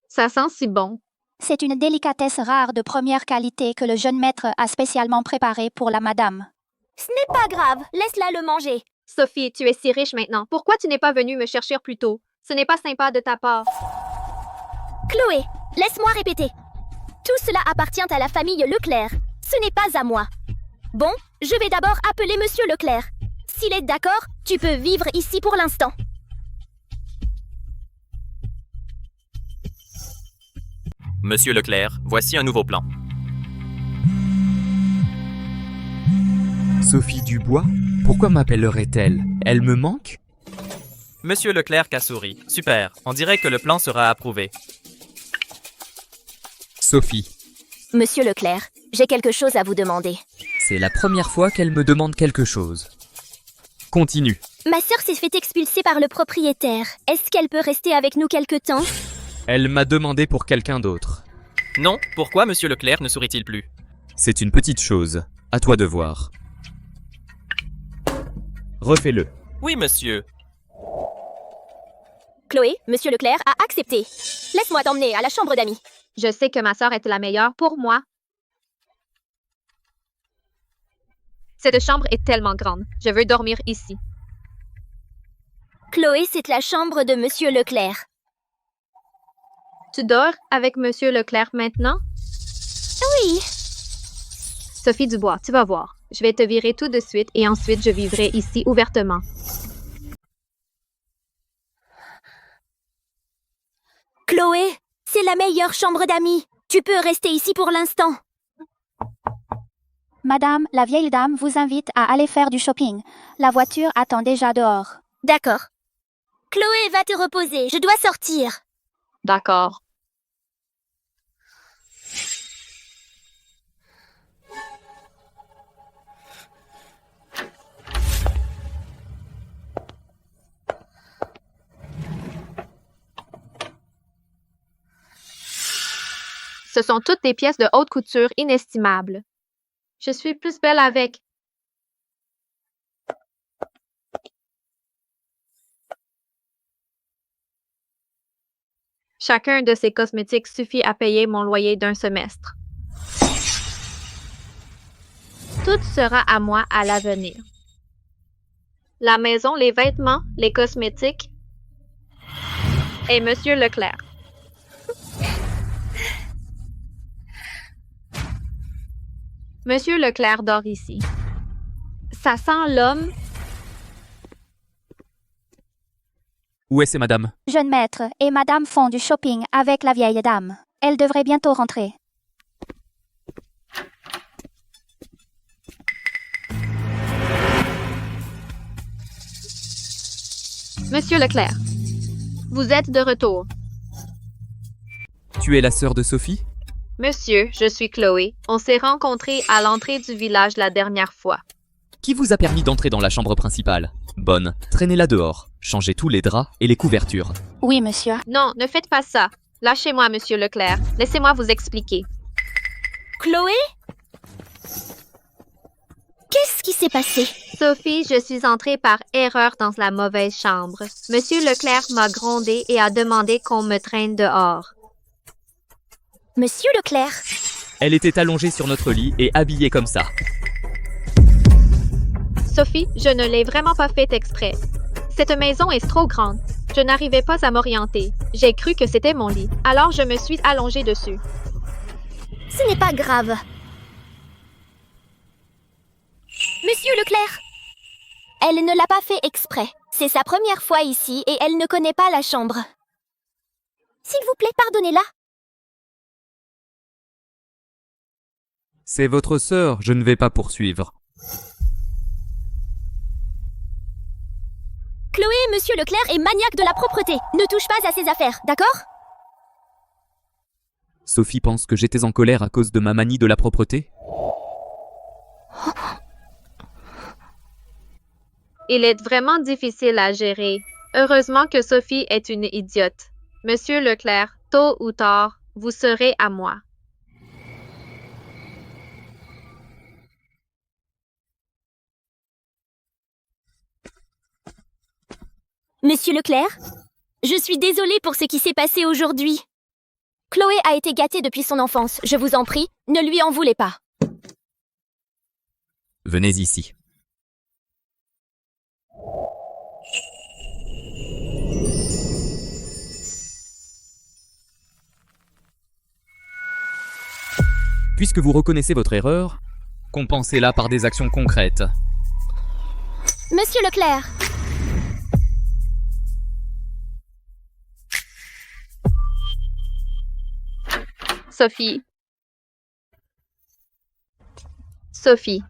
Ça sent si bon. C'est une délicatesse rare de première qualité que le jeune maître a spécialement préparée pour la madame. Ce n'est pas grave, laisse-la le manger. Sophie, tu es si riche maintenant. Pourquoi tu n'es pas venue me chercher plus tôt? Ce n'est pas sympa de ta part. Chloé, laisse-moi répéter. Tout cela appartient à la famille Leclerc. Ce n'est pas à moi. Bon, je vais d'abord appeler Monsieur Leclerc. S'il est d'accord, tu peux vivre ici pour l'instant. Monsieur Leclerc, voici un nouveau plan. Sophie Dubois? Pourquoi m'appellerait-elle? Elle me manque? Monsieur Leclerc a souri. Super, on dirait que le plan sera approuvé. Sophie. Monsieur Leclerc, j'ai quelque chose à vous demander. C'est la première fois qu'elle me demande quelque chose. Continue. Ma sœur s'est fait expulser par le propriétaire. Est-ce qu'elle peut rester avec nous quelque temps? Elle m'a demandé pour quelqu'un d'autre. Non, pourquoi Monsieur Leclerc ne sourit-il plus? C'est une petite chose. À toi de voir. Refais-le. Oui, monsieur. Chloé, Monsieur Leclerc a accepté. Laisse-moi t'emmener à la chambre d'amis. Je sais que ma sœur est la meilleure pour moi. Cette chambre est tellement grande. Je veux dormir ici. Chloé, c'est la chambre de Monsieur Leclerc. Tu dors avec Monsieur Leclerc maintenant? Oui. Sophie Dubois, tu vas voir. Je vais te virer tout de suite et ensuite je vivrai ici ouvertement. Chloé, c'est la meilleure chambre d'amis. Tu peux rester ici pour l'instant. Madame, la vieille dame vous invite à aller faire du shopping. La voiture attend déjà dehors. D'accord. Chloé, va te reposer. Je dois sortir. D'accord. Ce sont toutes des pièces de haute couture inestimables. Je suis plus belle avec. Chacun de ces cosmétiques suffit à payer mon loyer d'un semestre. Tout sera à moi à l'avenir. La maison, les vêtements, les cosmétiques et Monsieur Leclerc. Monsieur Leclerc dort ici. Ça sent l'homme. Où est-ce, madame? Jeune maître et madame font du shopping avec la vieille dame. Elle devrait bientôt rentrer. Monsieur Leclerc, vous êtes de retour. Tu es la sœur de Sophie? Monsieur, je suis Chloé. On s'est rencontrés à l'entrée du village la dernière fois. Qui vous a permis d'entrer dans la chambre principale? Bonne, traînez-la dehors. Changez tous les draps et les couvertures. Oui, monsieur. Non, ne faites pas ça. Lâchez-moi, Monsieur Leclerc. Laissez-moi vous expliquer. Chloé? Qu'est-ce qui s'est passé? Sophie, je suis entrée par erreur dans la mauvaise chambre. Monsieur Leclerc m'a grondé et a demandé qu'on me traîne dehors. Monsieur Leclerc? Elle était allongée sur notre lit et habillée comme ça. Sophie, je ne l'ai vraiment pas fait exprès. Cette maison est trop grande. Je n'arrivais pas à m'orienter. J'ai cru que c'était mon lit. Alors je me suis allongée dessus. Ce n'est pas grave. Monsieur Leclerc? Elle ne l'a pas fait exprès. C'est sa première fois ici et elle ne connaît pas la chambre. S'il vous plaît, pardonnez-la. C'est votre sœur, je ne vais pas poursuivre. Chloé, Monsieur Leclerc est maniaque de la propreté. Ne touche pas à ses affaires, d'accord? Sophie pense que j'étais en colère à cause de ma manie de la propreté? Il est vraiment difficile à gérer. Heureusement que Sophie est une idiote. Monsieur Leclerc, tôt ou tard, vous serez à moi. Monsieur Leclerc? Je suis désolée pour ce qui s'est passé aujourd'hui. Chloé a été gâtée depuis son enfance. Je vous en prie, ne lui en voulez pas. Venez ici. Puisque vous reconnaissez votre erreur, compensez-la par des actions concrètes. Monsieur Leclerc! Sophie. Sophie.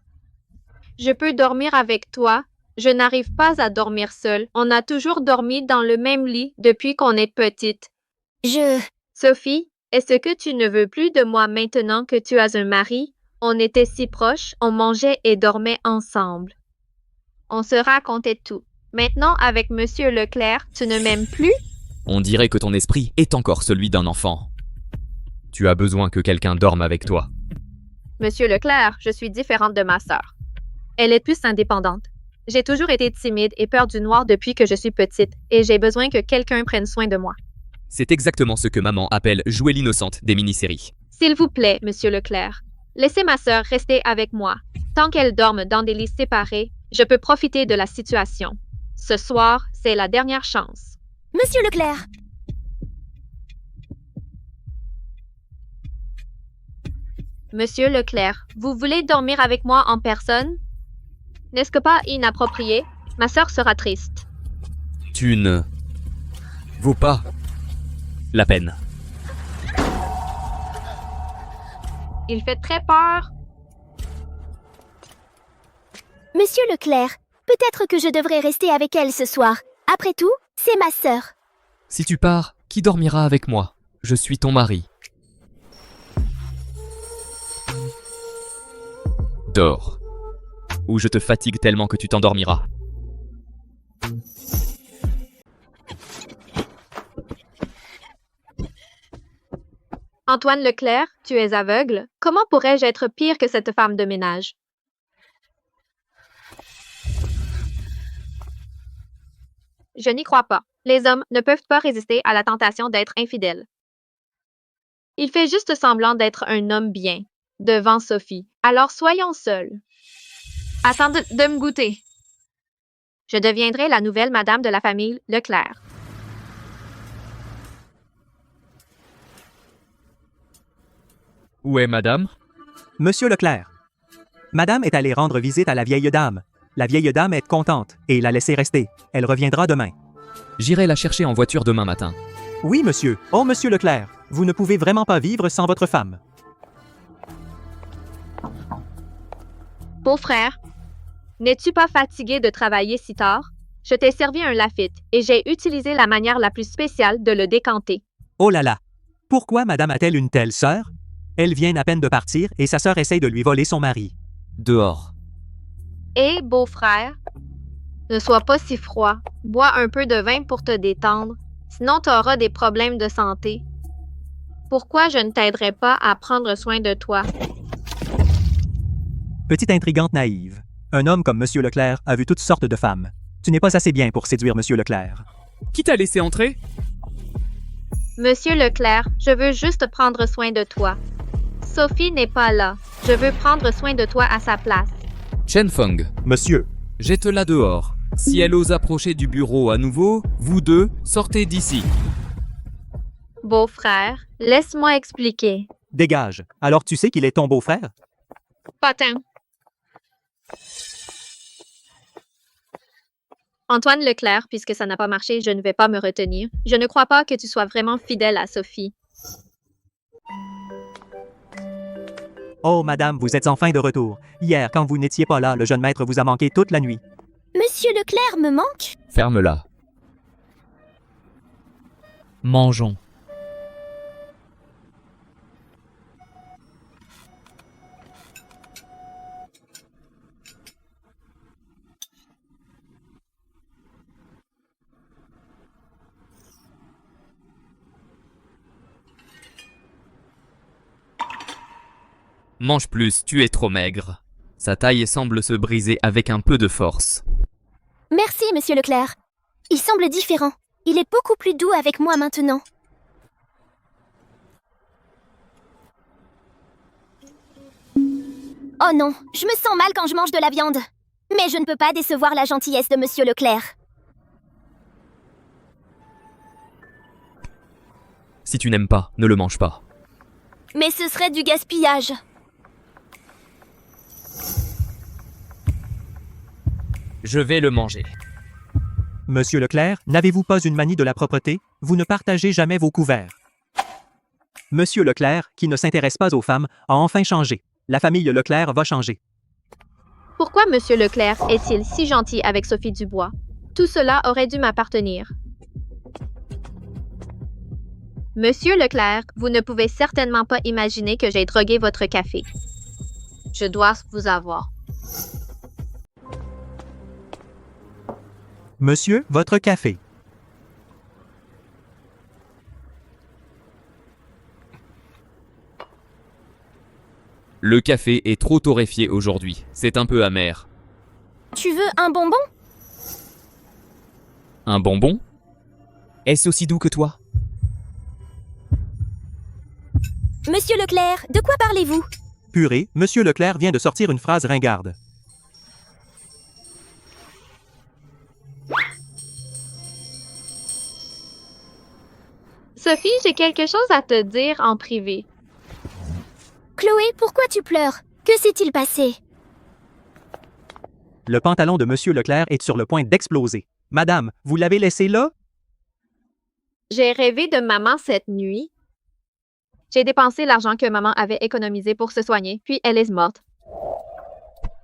Je peux dormir avec toi. Je n'arrive pas à dormir seule. On a toujours dormi dans le même lit depuis qu'on est petite. Sophie, est-ce que tu ne veux plus de moi maintenant que tu as un mari? On était si proches, on mangeait et dormait ensemble. On se racontait tout. Maintenant, avec Monsieur Leclerc, tu ne m'aimes plus? On dirait que ton esprit est encore celui d'un enfant. Tu as besoin que quelqu'un dorme avec toi. Monsieur Leclerc, je suis différente de ma sœur. Elle est plus indépendante. J'ai toujours été timide et peur du noir depuis que je suis petite, et j'ai besoin que quelqu'un prenne soin de moi. C'est exactement ce que maman appelle jouer l'innocente des mini-séries. S'il vous plaît, Monsieur Leclerc, laissez ma sœur rester avec moi. Tant qu'elle dorme dans des lits séparés, je peux profiter de la situation. Ce soir, c'est la dernière chance. Monsieur Leclerc! Monsieur Leclerc, vous voulez dormir avec moi en personne? N'est-ce que pas inapproprié? Ma sœur sera triste. Tu ne vaux pas la peine. Il fait très peur. Monsieur Leclerc, peut-être que je devrais rester avec elle ce soir. Après tout, c'est ma sœur. Si tu pars, qui dormira avec moi? Je suis ton mari. Dors. Ou je te fatigue tellement que tu t'endormiras. Antoine Leclerc, tu es aveugle. Comment pourrais-je être pire que cette femme de ménage? Je n'y crois pas. Les hommes ne peuvent pas résister à la tentation d'être infidèles. Il fait juste semblant d'être un homme bien, devant Sophie. Alors soyons seuls. Attends de me goûter. Je deviendrai la nouvelle madame de la famille Leclerc. Où est madame? Monsieur Leclerc. Madame est allée rendre visite à la vieille dame. La vieille dame est contente et l'a laissée rester. Elle reviendra demain. J'irai la chercher en voiture demain matin. Oui, monsieur. Oh, monsieur Leclerc, vous ne pouvez vraiment pas vivre sans votre femme. Beau-frère, n'es-tu pas fatigué de travailler si tard? Je t'ai servi un Lafite et j'ai utilisé la manière la plus spéciale de le décanter. Oh là là! Pourquoi madame a-t-elle une telle sœur? Elle vient à peine de partir et sa sœur essaye de lui voler son mari. Dehors. Et beau-frère, ne sois pas si froid. Bois un peu de vin pour te détendre, sinon tu auras des problèmes de santé. Pourquoi je ne t'aiderais pas à prendre soin de toi? Petite intrigante naïve. Un homme comme monsieur Leclerc a vu toutes sortes de femmes. Tu n'es pas assez bien pour séduire monsieur Leclerc. Qui t'a laissé entrer? Monsieur Leclerc, je veux juste prendre soin de toi. Sophie n'est pas là. Je veux prendre soin de toi à sa place. Chen Feng. Monsieur. Jette-la dehors. Si elle ose approcher du bureau à nouveau, vous deux, sortez d'ici. Beau-frère, laisse-moi expliquer. Dégage. Alors tu sais qu'il est ton beau-frère? Patin. Antoine Leclerc, puisque ça n'a pas marché, je ne vais pas me retenir. Je ne crois pas que tu sois vraiment fidèle à Sophie. Oh, madame, vous êtes enfin de retour. Hier, quand vous n'étiez pas là, le jeune maître vous a manqué toute la nuit. Monsieur Leclerc me manque? Ferme-la. Mangeons. Mange plus, tu es trop maigre. Sa taille semble se briser avec un peu de force. Merci, monsieur Leclerc. Il semble différent. Il est beaucoup plus doux avec moi maintenant. Oh non, je me sens mal quand je mange de la viande. Mais je ne peux pas décevoir la gentillesse de monsieur Leclerc. Si tu n'aimes pas, ne le mange pas. Mais ce serait du gaspillage. Je vais le manger. Monsieur Leclerc, n'avez-vous pas une manie de la propreté? Vous ne partagez jamais vos couverts. Monsieur Leclerc, qui ne s'intéresse pas aux femmes, a enfin changé. La famille Leclerc va changer. Pourquoi Monsieur Leclerc est-il si gentil avec Sophie Dubois? Tout cela aurait dû m'appartenir. Monsieur Leclerc, vous ne pouvez certainement pas imaginer que j'ai drogué votre café. Je dois vous avoir. Monsieur, votre café. Le café est trop torréfié aujourd'hui. C'est un peu amer. Tu veux un bonbon? Un bonbon? Est-ce aussi doux que toi? Monsieur Leclerc, de quoi parlez-vous? Purée, monsieur Leclerc vient de sortir une phrase ringarde. Sophie, j'ai quelque chose à te dire en privé. Chloé, pourquoi tu pleures? Que s'est-il passé? Le pantalon de Monsieur Leclerc est sur le point d'exploser. Madame, vous l'avez laissé là? J'ai rêvé de maman cette nuit. J'ai dépensé l'argent que maman avait économisé pour se soigner, puis elle est morte.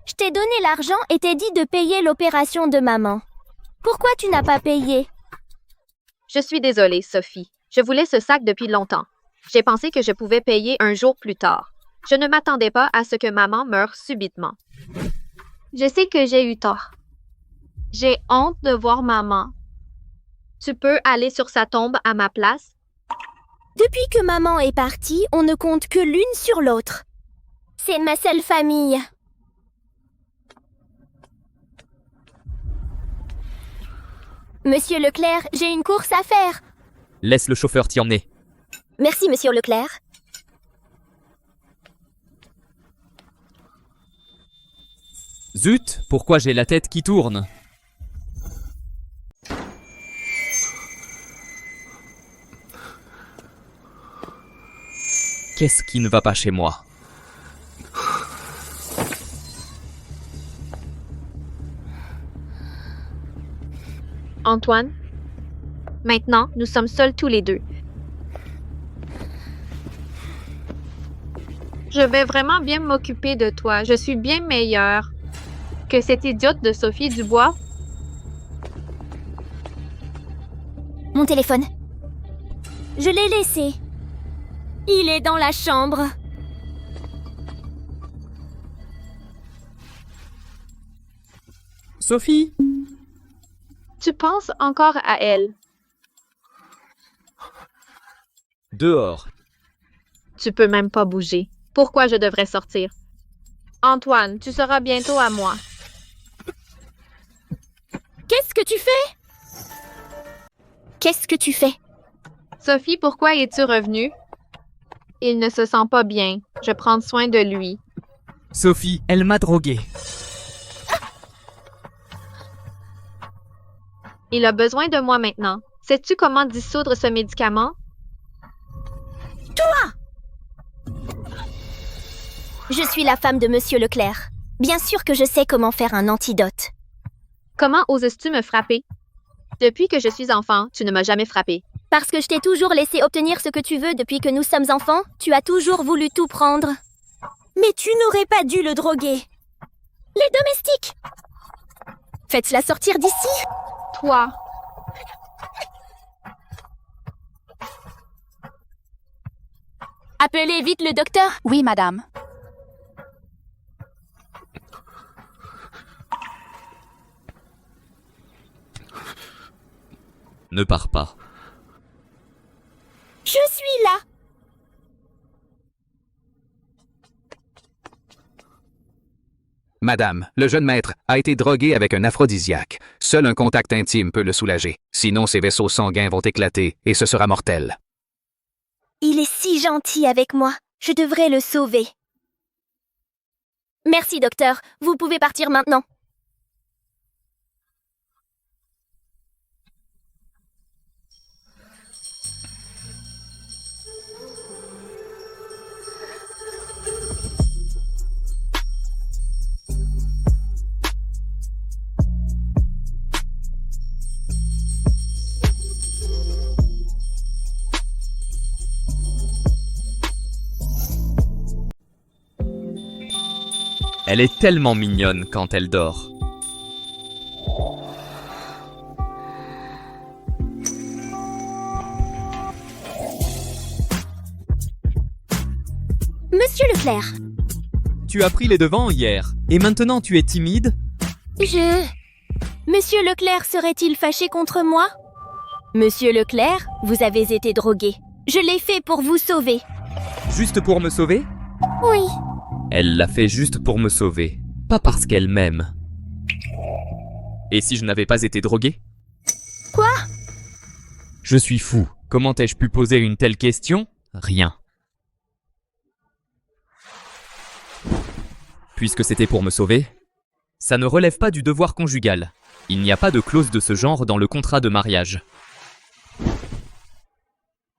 Je t'ai donné l'argent et t'ai dit de payer l'opération de maman. Pourquoi tu n'as pas payé? Je suis désolée, Sophie. Je voulais ce sac depuis longtemps. J'ai pensé que je pouvais payer un jour plus tard. Je ne m'attendais pas à ce que maman meure subitement. Je sais que j'ai eu tort. J'ai honte de voir maman. Tu peux aller sur sa tombe à ma place? Depuis que maman est partie, on ne compte que l'une sur l'autre. C'est ma seule famille. Monsieur Leclerc, j'ai une course à faire. Laisse le chauffeur t'y emmener. Merci, Monsieur Leclerc. Zut, pourquoi j'ai la tête qui tourne? Qu'est-ce qui ne va pas chez moi? Antoine, maintenant, nous sommes seuls tous les deux. Je vais vraiment bien m'occuper de toi. Je suis bien meilleure que cette idiote de Sophie Dubois. Mon téléphone. Je l'ai laissé. Il est dans la chambre. Sophie? Tu penses encore à elle. Dehors. Tu peux même pas bouger. Pourquoi je devrais sortir? Antoine, tu seras bientôt à moi. Qu'est-ce que tu fais? Qu'est-ce que tu fais? Sophie, pourquoi es-tu revenue? Il ne se sent pas bien. Je prends soin de lui. Sophie, elle m'a drogué. Il a besoin de moi maintenant. Sais-tu comment dissoudre ce médicament? Toi! Je suis la femme de Monsieur Leclerc. Bien sûr que je sais comment faire un antidote. Comment oses-tu me frapper? Depuis que je suis enfant, tu ne m'as jamais frappé. Parce que je t'ai toujours laissé obtenir ce que tu veux depuis que nous sommes enfants, tu as toujours voulu tout prendre. Mais tu n'aurais pas dû le droguer. Les domestiques! Faites-la sortir d'ici! Toi! Appelez vite le docteur! Oui, madame. Ne pars pas. Je suis là! Madame, le jeune maître a été drogué avec un aphrodisiaque. Seul un contact intime peut le soulager. Sinon, ses vaisseaux sanguins vont éclater et ce sera mortel. Il est si gentil avec moi. Je devrais le sauver. Merci, docteur. Vous pouvez partir maintenant. Elle est tellement mignonne quand elle dort. Monsieur Leclerc. Tu as pris les devants hier, et maintenant tu es timide? Monsieur Leclerc serait-il fâché contre moi? Monsieur Leclerc, vous avez été drogué. Je l'ai fait pour vous sauver. Juste pour me sauver? Oui. Elle l'a fait juste pour me sauver, pas parce qu'elle m'aime. Et si je n'avais pas été drogué? Quoi? Je suis fou. Comment ai-je pu poser une telle question? Rien. Puisque c'était pour me sauver, ça ne relève pas du devoir conjugal. Il n'y a pas de clause de ce genre dans le contrat de mariage.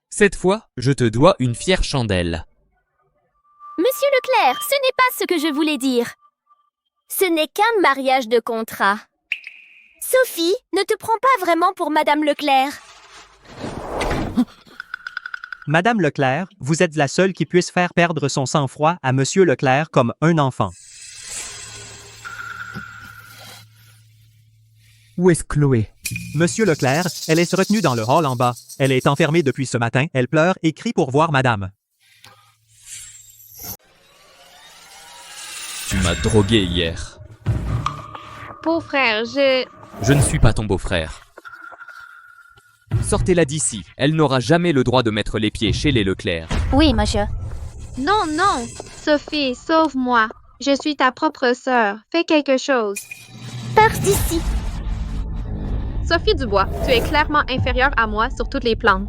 Cette fois, je te dois une fière chandelle. Monsieur Leclerc, ce n'est pas ce que je voulais dire. Ce n'est qu'un mariage de contrat. Sophie, ne te prends pas vraiment pour Madame Leclerc. Madame Leclerc, vous êtes la seule qui puisse faire perdre son sang-froid à Monsieur Leclerc comme un enfant. Où est-ce Chloé? Monsieur Leclerc, elle est retenue dans le hall en bas. Elle est enfermée depuis ce matin. Elle pleure et crie pour voir Madame. Tu m'as drogué hier. Beau-frère, Je ne suis pas ton beau-frère. Sortez-la d'ici. Elle n'aura jamais le droit de mettre les pieds chez les Leclerc. Oui, monsieur. Non, non! Sophie, sauve-moi. Je suis ta propre sœur. Fais quelque chose. Pars d'ici. Sophie Dubois, tu es clairement inférieure à moi sur tous les plans.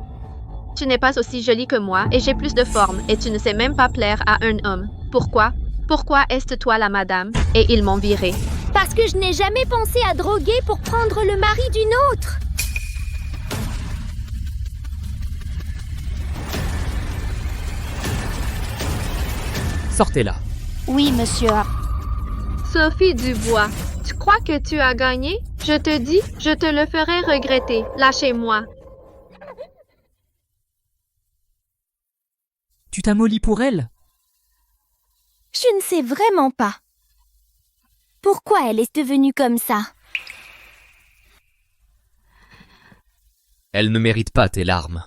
Tu n'es pas aussi jolie que moi et j'ai plus de forme et tu ne sais même pas plaire à un homme. Pourquoi? Pourquoi est-ce toi la madame? Et ils m'ont virée. Parce que je n'ai jamais pensé à droguer pour prendre le mari d'une autre. Sortez-la. Oui, monsieur. Sophie Dubois, tu crois que tu as gagné? Je te dis, je te le ferai regretter. Lâchez-moi. Tu t'amollis pour elle? Je ne sais vraiment pas. Pourquoi elle est devenue comme ça? Elle ne mérite pas tes larmes.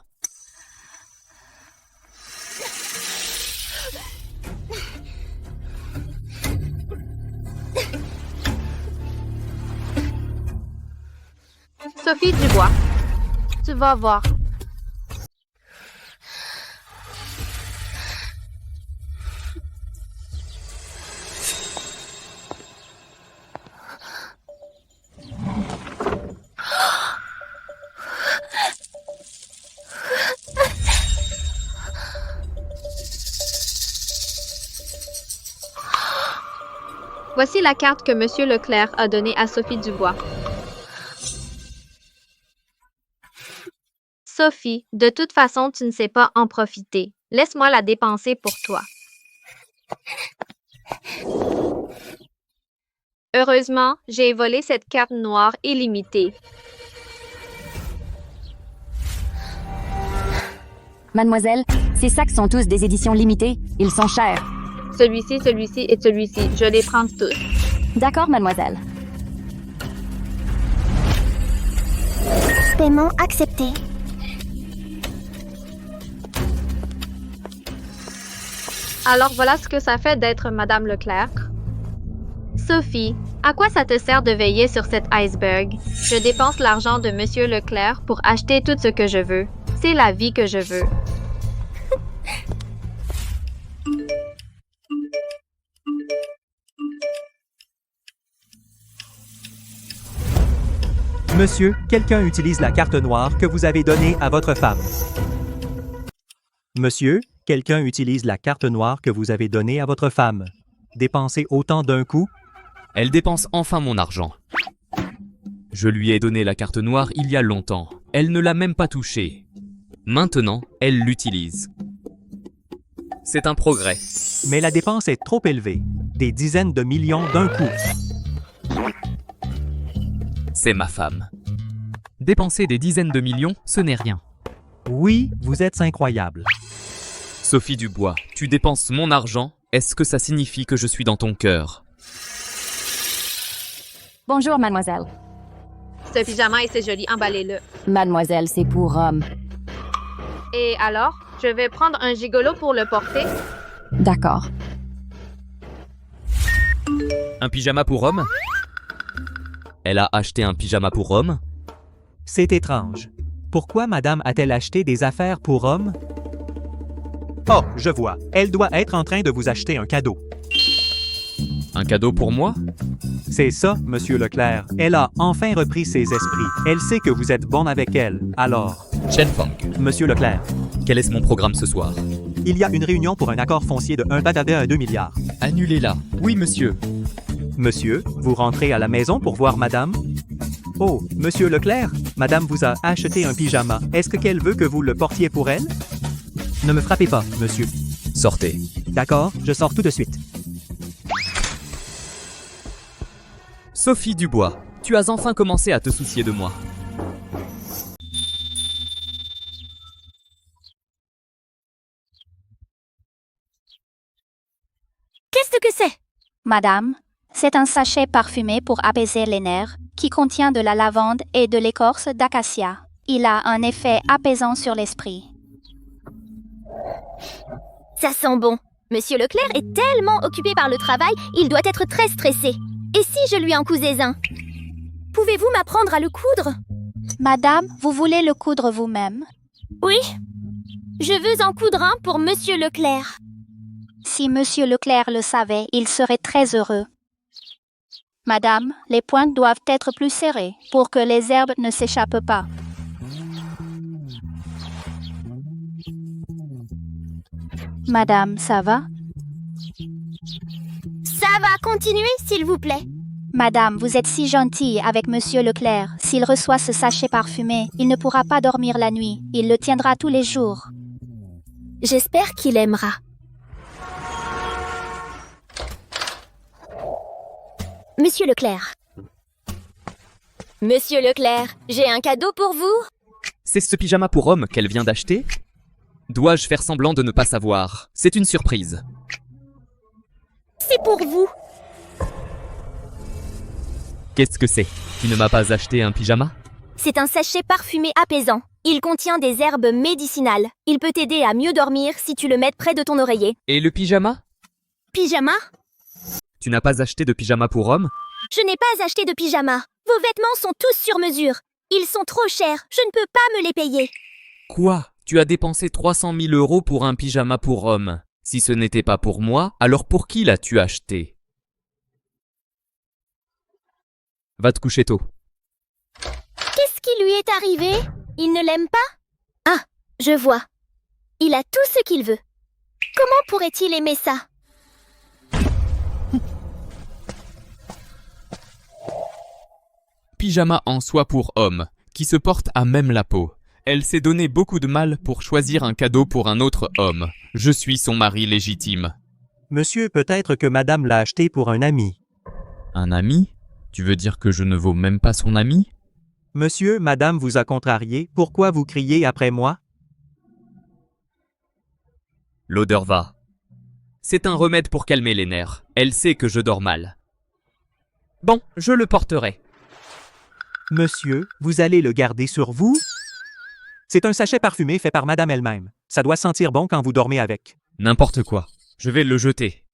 Sophie Dubois, tu vas voir. Voici la carte que Monsieur Leclerc a donnée à Sophie Dubois. Sophie, de toute façon, tu ne sais pas en profiter. Laisse-moi la dépenser pour toi. Heureusement, j'ai volé cette carte noire illimitée. Mademoiselle, ces sacs sont tous des éditions limitées. Ils sont chers. Celui-ci, celui-ci et celui-ci. Je les prends tous. D'accord, mademoiselle. Paiement accepté. Alors voilà ce que ça fait d'être Madame Leclerc. Sophie, à quoi ça te sert de veiller sur cet iceberg? Je dépense l'argent de Monsieur Leclerc pour acheter tout ce que je veux. C'est la vie que je veux. Monsieur, quelqu'un utilise la carte noire que vous avez donnée à votre femme. Monsieur, quelqu'un utilise la carte noire que vous avez donnée à votre femme. Dépensez autant d'un coup? Elle dépense enfin mon argent. Je lui ai donné la carte noire il y a longtemps. Elle ne l'a même pas touchée. Maintenant, elle l'utilise. C'est un progrès. Mais la dépense est trop élevée. Des dizaines de millions d'un coup. C'est ma femme. Dépenser des dizaines de millions, ce n'est rien. Oui, vous êtes incroyable. Sophie Dubois, tu dépenses mon argent, est-ce que ça signifie que je suis dans ton cœur? Bonjour, mademoiselle. Ce pyjama est si joli, emballez-le. Mademoiselle, c'est pour homme. Et alors, je vais prendre un gigolo pour le porter. D'accord. Un pyjama pour homme? Elle a acheté un pyjama pour homme? C'est étrange. Pourquoi madame a-t-elle acheté des affaires pour hommes? Oh, je vois. Elle doit être en train de vous acheter un cadeau. Un cadeau pour moi? C'est ça, monsieur Leclerc. Elle a enfin repris ses esprits. Elle sait que vous êtes bon avec elle. Alors... Chen Feng. Monsieur Leclerc. Quel est mon programme ce soir? Il y a une réunion pour un accord foncier de 1,2 milliard. Annulez-la. Oui, monsieur. Monsieur, vous rentrez à la maison pour voir madame? Oh, monsieur Leclerc, madame vous a acheté un pyjama. Est-ce qu'elle veut que vous le portiez pour elle? Ne me frappez pas, monsieur. Sortez. D'accord, je sors tout de suite. Sophie Dubois, tu as enfin commencé à te soucier de moi. Qu'est-ce que c'est? Madame, c'est un sachet parfumé pour apaiser les nerfs qui contient de la lavande et de l'écorce d'acacia. Il a un effet apaisant sur l'esprit. Ça sent bon. Monsieur Leclerc est tellement occupé par le travail, il doit être très stressé. Et si je lui en cousais un? Pouvez-vous m'apprendre à le coudre? Madame, vous voulez le coudre vous-même? Oui. Je veux en coudre un pour Monsieur Leclerc. Si Monsieur Leclerc le savait, il serait très heureux. Madame, les pointes doivent être plus serrées pour que les herbes ne s'échappent pas. Madame, ça va? Ça va, continuez, s'il vous plaît. Madame, vous êtes si gentille avec Monsieur Leclerc. S'il reçoit ce sachet parfumé, il ne pourra pas dormir la nuit. Il le tiendra tous les jours. J'espère qu'il aimera. Monsieur Leclerc. Monsieur Leclerc, j'ai un cadeau pour vous. C'est ce pyjama pour homme qu'elle vient d'acheter? Dois-je faire semblant de ne pas savoir? C'est une surprise. C'est pour vous. Qu'est-ce que c'est? Tu ne m'as pas acheté un pyjama? C'est un sachet parfumé apaisant. Il contient des herbes médicinales. Il peut t'aider à mieux dormir si tu le mets près de ton oreiller. Et le pyjama? Pyjama? Tu n'as pas acheté de pyjama pour homme? Je n'ai pas acheté de pyjama. Vos vêtements sont tous sur mesure. Ils sont trop chers. Je ne peux pas me les payer. Quoi? Tu as dépensé 300 000 € pour un pyjama pour homme. Si ce n'était pas pour moi, alors pour qui l'as-tu acheté? Va te coucher tôt. Qu'est-ce qui lui est arrivé? Il ne l'aime pas? Ah, je vois. Il a tout ce qu'il veut. Comment pourrait-il aimer ça? Pyjama en soie pour homme, qui se porte à même la peau. Elle s'est donné beaucoup de mal pour choisir un cadeau pour un autre homme. Je suis son mari légitime. Monsieur, peut-être que madame l'a acheté pour un ami. Un ami? Tu veux dire que je ne vaux même pas son ami? Monsieur, madame vous a contrarié. Pourquoi vous criez après moi? L'odeur va. C'est un remède pour calmer les nerfs. Elle sait que je dors mal. Bon, je le porterai. Monsieur, vous allez le garder sur vous? C'est un sachet parfumé fait par madame elle-même. Ça doit sentir bon quand vous dormez avec. N'importe quoi. Je vais le jeter.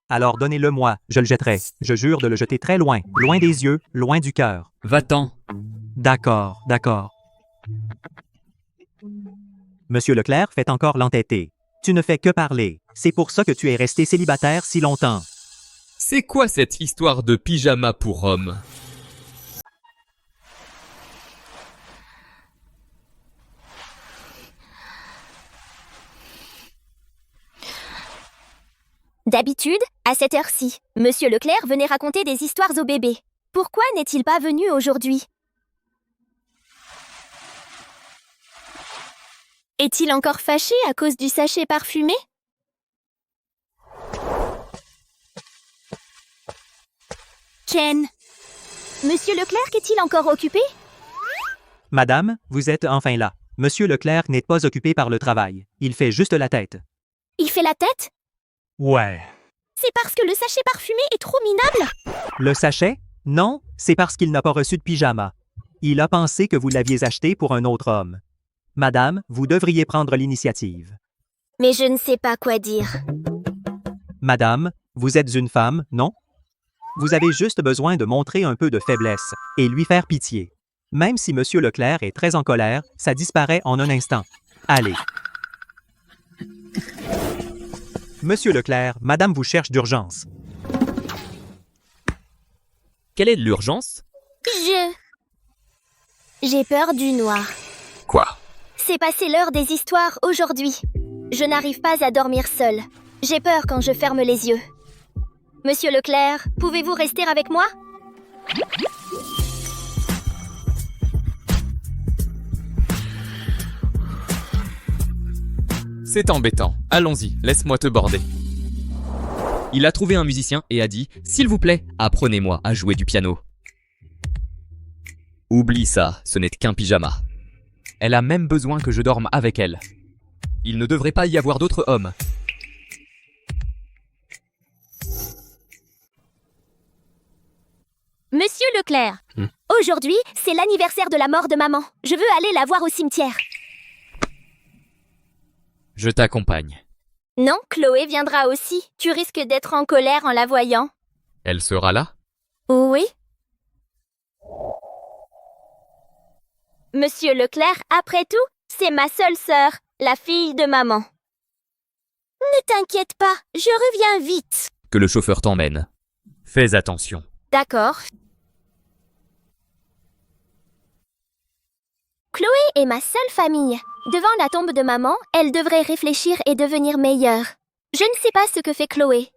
Alors donnez-le-moi, je le jetterai. Je jure de le jeter très loin, loin des yeux, loin du cœur. Va-t'en. D'accord, d'accord. Monsieur Leclerc fait encore l'entêté. Tu ne fais que parler. C'est pour ça que tu es resté célibataire si longtemps. C'est quoi cette histoire de pyjama pour homme? D'habitude, à cette heure-ci, Monsieur Leclerc venait raconter des histoires aux bébés. Pourquoi n'est-il pas venu aujourd'hui? Est-il encore fâché à cause du sachet parfumé? Ken, Monsieur Leclerc est-il encore occupé? Madame, vous êtes enfin là. Monsieur Leclerc n'est pas occupé par le travail. Il fait juste la tête. Il fait la tête? Ouais. C'est parce que le sachet parfumé est trop minable? Le sachet? Non, c'est parce qu'il n'a pas reçu de pyjama. Il a pensé que vous l'aviez acheté pour un autre homme. Madame, vous devriez prendre l'initiative. Mais je ne sais pas quoi dire. Madame, vous êtes une femme, non? Vous avez juste besoin de montrer un peu de faiblesse et lui faire pitié. Même si Monsieur Leclerc est très en colère, ça disparaît en un instant. Allez. Monsieur Leclerc, madame vous cherche d'urgence. Quelle est l'urgence? J'ai peur du noir. Quoi? C'est passé l'heure des histoires aujourd'hui. Je n'arrive pas à dormir seule. J'ai peur quand je ferme les yeux. Monsieur Leclerc, pouvez-vous rester avec moi? C'est embêtant. Allons-y, laisse-moi te border. Il a trouvé un musicien et a dit « S'il vous plaît, apprenez-moi à jouer du piano ». Oublie ça, ce n'est qu'un pyjama. Elle a même besoin que je dorme avec elle. Il ne devrait pas y avoir d'autres hommes. Monsieur Leclerc, aujourd'hui, c'est l'anniversaire de la mort de maman. Je veux aller la voir au cimetière. Je t'accompagne. Non, Chloé viendra aussi. Tu risques d'être en colère en la voyant. Elle sera là? Oui. Monsieur Leclerc, après tout, c'est ma seule sœur, la fille de maman. Ne t'inquiète pas, je reviens vite. Que le chauffeur t'emmène. Fais attention. D'accord. Chloé est ma seule famille. Devant la tombe de maman, elle devrait réfléchir et devenir meilleure. Je ne sais pas ce que fait Chloé.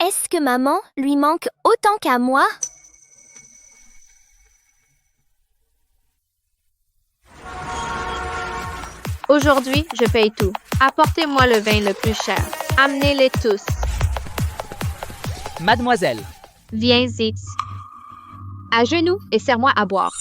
Est-ce que maman lui manque autant qu'à moi? Aujourd'hui, je paye tout. Apportez-moi le vin le plus cher. Amenez-les tous. Mademoiselle. Viens-y. À genoux et serre-moi à boire.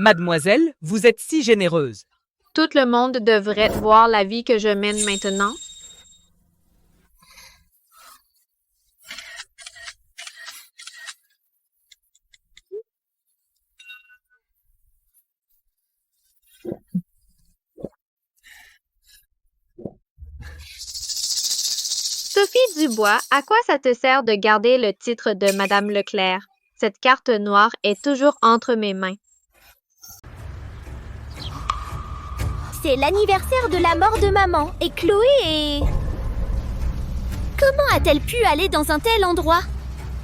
Mademoiselle, vous êtes si généreuse. Tout le monde devrait voir la vie que je mène maintenant. Sophie Dubois, à quoi ça te sert de garder le titre de Madame Leclerc? Cette carte noire est toujours entre mes mains. C'est l'anniversaire de la mort de maman et Chloé est... Comment a-t-elle pu aller dans un tel endroit?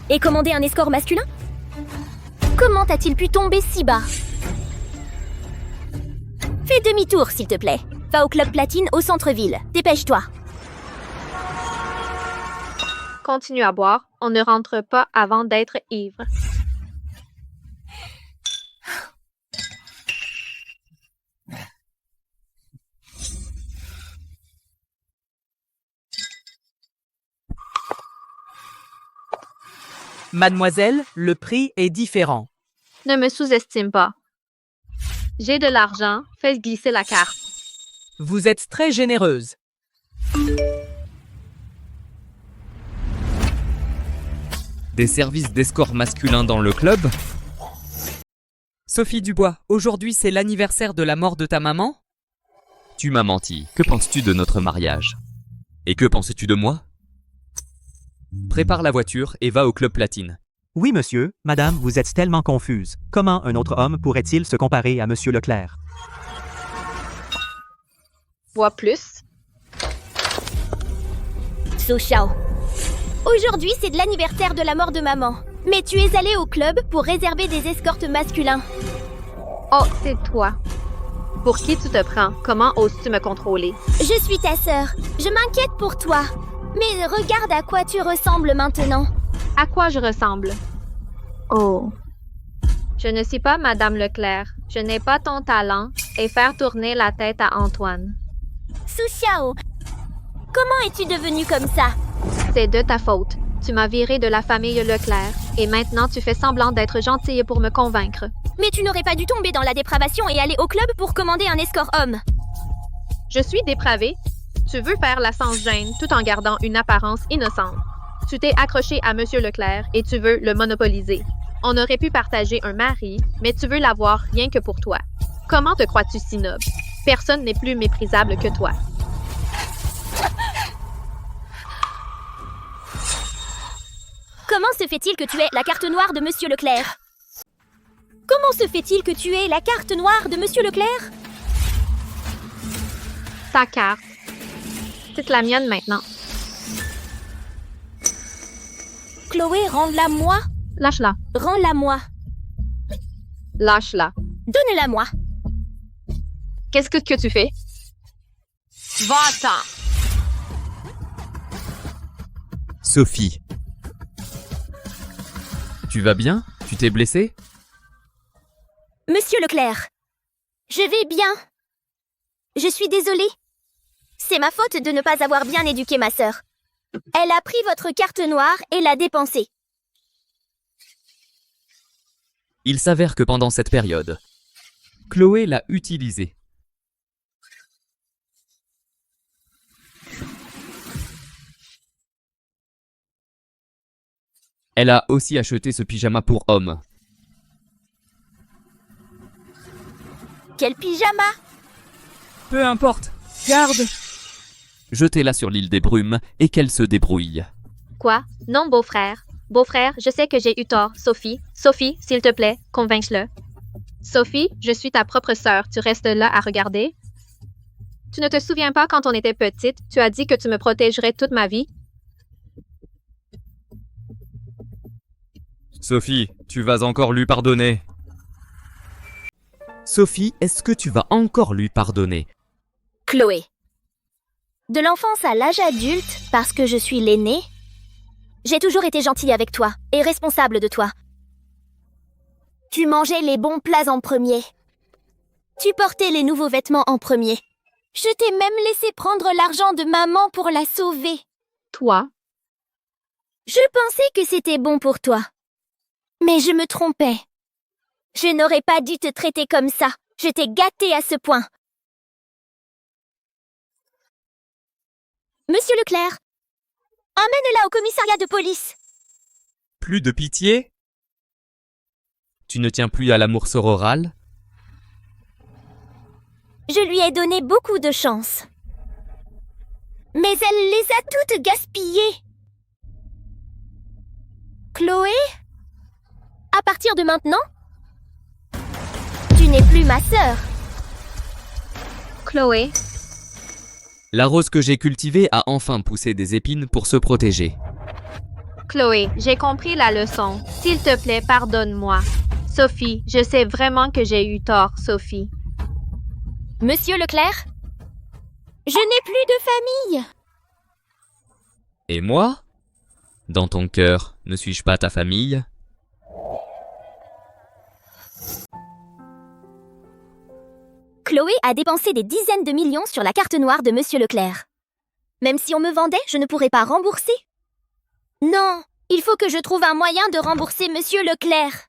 Et commander un escort masculin? Comment a-t-il pu tomber si bas? Fais demi-tour, s'il te plaît. Va au Club Platine au centre-ville. Dépêche-toi. Continue à boire. On ne rentre pas avant d'être ivre. Mademoiselle, le prix est différent. Ne me sous-estime pas. J'ai de l'argent. Fais glisser la carte. Vous êtes très généreuse. Des services d'escort masculin dans le club? Sophie Dubois, aujourd'hui c'est l'anniversaire de la mort de ta maman? Tu m'as menti. Que penses-tu de notre mariage? Et que penses-tu de moi? Prépare la voiture et va au Club Platine. Oui, monsieur, madame, vous êtes tellement confuse. Comment un autre homme pourrait-il se comparer à monsieur Leclerc? Vois plus. So Xiao. Aujourd'hui, c'est de l'anniversaire de la mort de maman. Mais tu es allé au club pour réserver des escortes masculins. Oh, c'est toi. Pour qui tu te prends? Comment oses-tu me contrôler? Je suis ta sœur. Je m'inquiète pour toi. Mais regarde à quoi tu ressembles maintenant. À quoi je ressemble? Oh. Je ne suis pas Madame Leclerc. Je n'ai pas ton talent et faire tourner la tête à Antoine. Su Xiao, comment es-tu devenue comme ça? C'est de ta faute. Tu m'as viré de la famille Leclerc et maintenant tu fais semblant d'être gentille pour me convaincre. Mais tu n'aurais pas dû tomber dans la dépravation et aller au club pour commander un escort homme. Je suis dépravée. Tu veux faire la sans-gêne tout en gardant une apparence innocente. Tu t'es accroché à Monsieur Leclerc et tu veux le monopoliser. On aurait pu partager un mari, mais tu veux l'avoir rien que pour toi. Comment te crois-tu si noble? Personne n'est plus méprisable que toi. Comment se fait-il que tu aies la carte noire de Monsieur Leclerc? Comment se fait-il que tu aies la carte noire de Monsieur Leclerc? Ta carte. C'est la mienne maintenant. Chloé, rends-la moi. Lâche-la. Rends-la moi. Lâche-la. Donne-la moi. Qu'est-ce que tu fais? Va-t'en. Sophie. Tu vas bien? Tu t'es blessée? Monsieur Leclerc. Je vais bien. Je suis désolée. C'est ma faute de ne pas avoir bien éduqué ma sœur. Elle a pris votre carte noire et l'a dépensée. Il s'avère que pendant cette période, Chloé l'a utilisée. Elle a aussi acheté ce pyjama pour homme. Quel pyjama? Peu importe, garde! Jetez-la sur l'île des brumes et qu'elle se débrouille. Quoi? Non, beau-frère. Beau-frère, je sais que j'ai eu tort. Sophie, s'il te plaît, convainc-le. Sophie, je suis ta propre sœur. Tu restes là à regarder? Tu ne te souviens pas quand on était petite, tu as dit que tu me protégerais toute ma vie? Sophie, tu vas encore lui pardonner. Sophie, est-ce que tu vas encore lui pardonner? Chloé. De l'enfance à l'âge adulte, parce que je suis l'aînée, j'ai toujours été gentille avec toi et responsable de toi. Tu mangeais les bons plats en premier. Tu portais les nouveaux vêtements en premier. Je t'ai même laissé prendre l'argent de maman pour la sauver. Toi? Je pensais que c'était bon pour toi. Mais je me trompais. Je n'aurais pas dû te traiter comme ça. Je t'ai gâtée à ce point. Monsieur Leclerc, emmène-la au commissariat de police. Plus de pitié? Tu ne tiens plus à l'amour sororal? Je lui ai donné beaucoup de chance. Mais elle les a toutes gaspillées. Chloé? À partir de maintenant, tu n'es plus ma sœur. Chloé? La rose que j'ai cultivée a enfin poussé des épines pour se protéger. Chloé, j'ai compris la leçon. S'il te plaît, pardonne-moi. Sophie, je sais vraiment que j'ai eu tort, Sophie. Monsieur Leclerc? Je n'ai plus de famille. Et moi? Dans ton cœur, ne suis-je pas ta famille? Chloé a dépensé des dizaines de millions sur la carte noire de Monsieur Leclerc. Même si on me vendait, je ne pourrais pas rembourser. Non, il faut que je trouve un moyen de rembourser Monsieur Leclerc.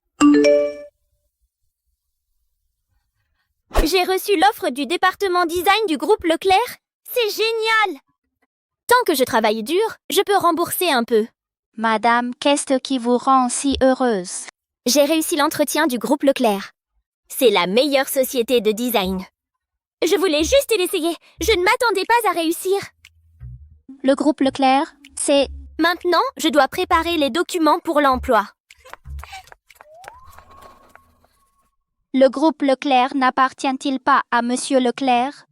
J'ai reçu l'offre du département design du groupe Leclerc. C'est génial! Tant que je travaille dur, je peux rembourser un peu. Madame, qu'est-ce qui vous rend si heureuse? J'ai réussi l'entretien du groupe Leclerc. C'est la meilleure société de design. Je voulais juste l'essayer. Je ne m'attendais pas à réussir. Le groupe Leclerc, c'est... Maintenant, je dois préparer les documents pour l'emploi. Le groupe Leclerc n'appartient-il pas à Monsieur Leclerc?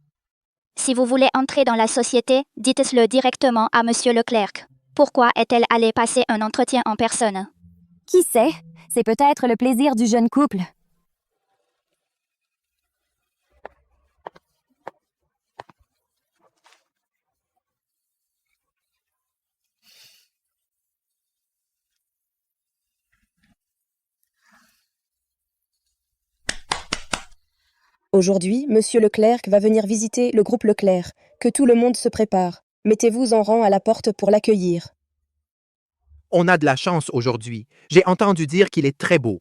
Si vous voulez entrer dans la société, dites-le directement à Monsieur Leclerc. Pourquoi est-elle allée passer un entretien en personne? Qui sait? C'est peut-être le plaisir du jeune couple. Aujourd'hui, Monsieur Leclerc va venir visiter le groupe Leclerc. Que tout le monde se prépare. Mettez-vous en rang à la porte pour l'accueillir. On a de la chance aujourd'hui. J'ai entendu dire qu'il est très beau.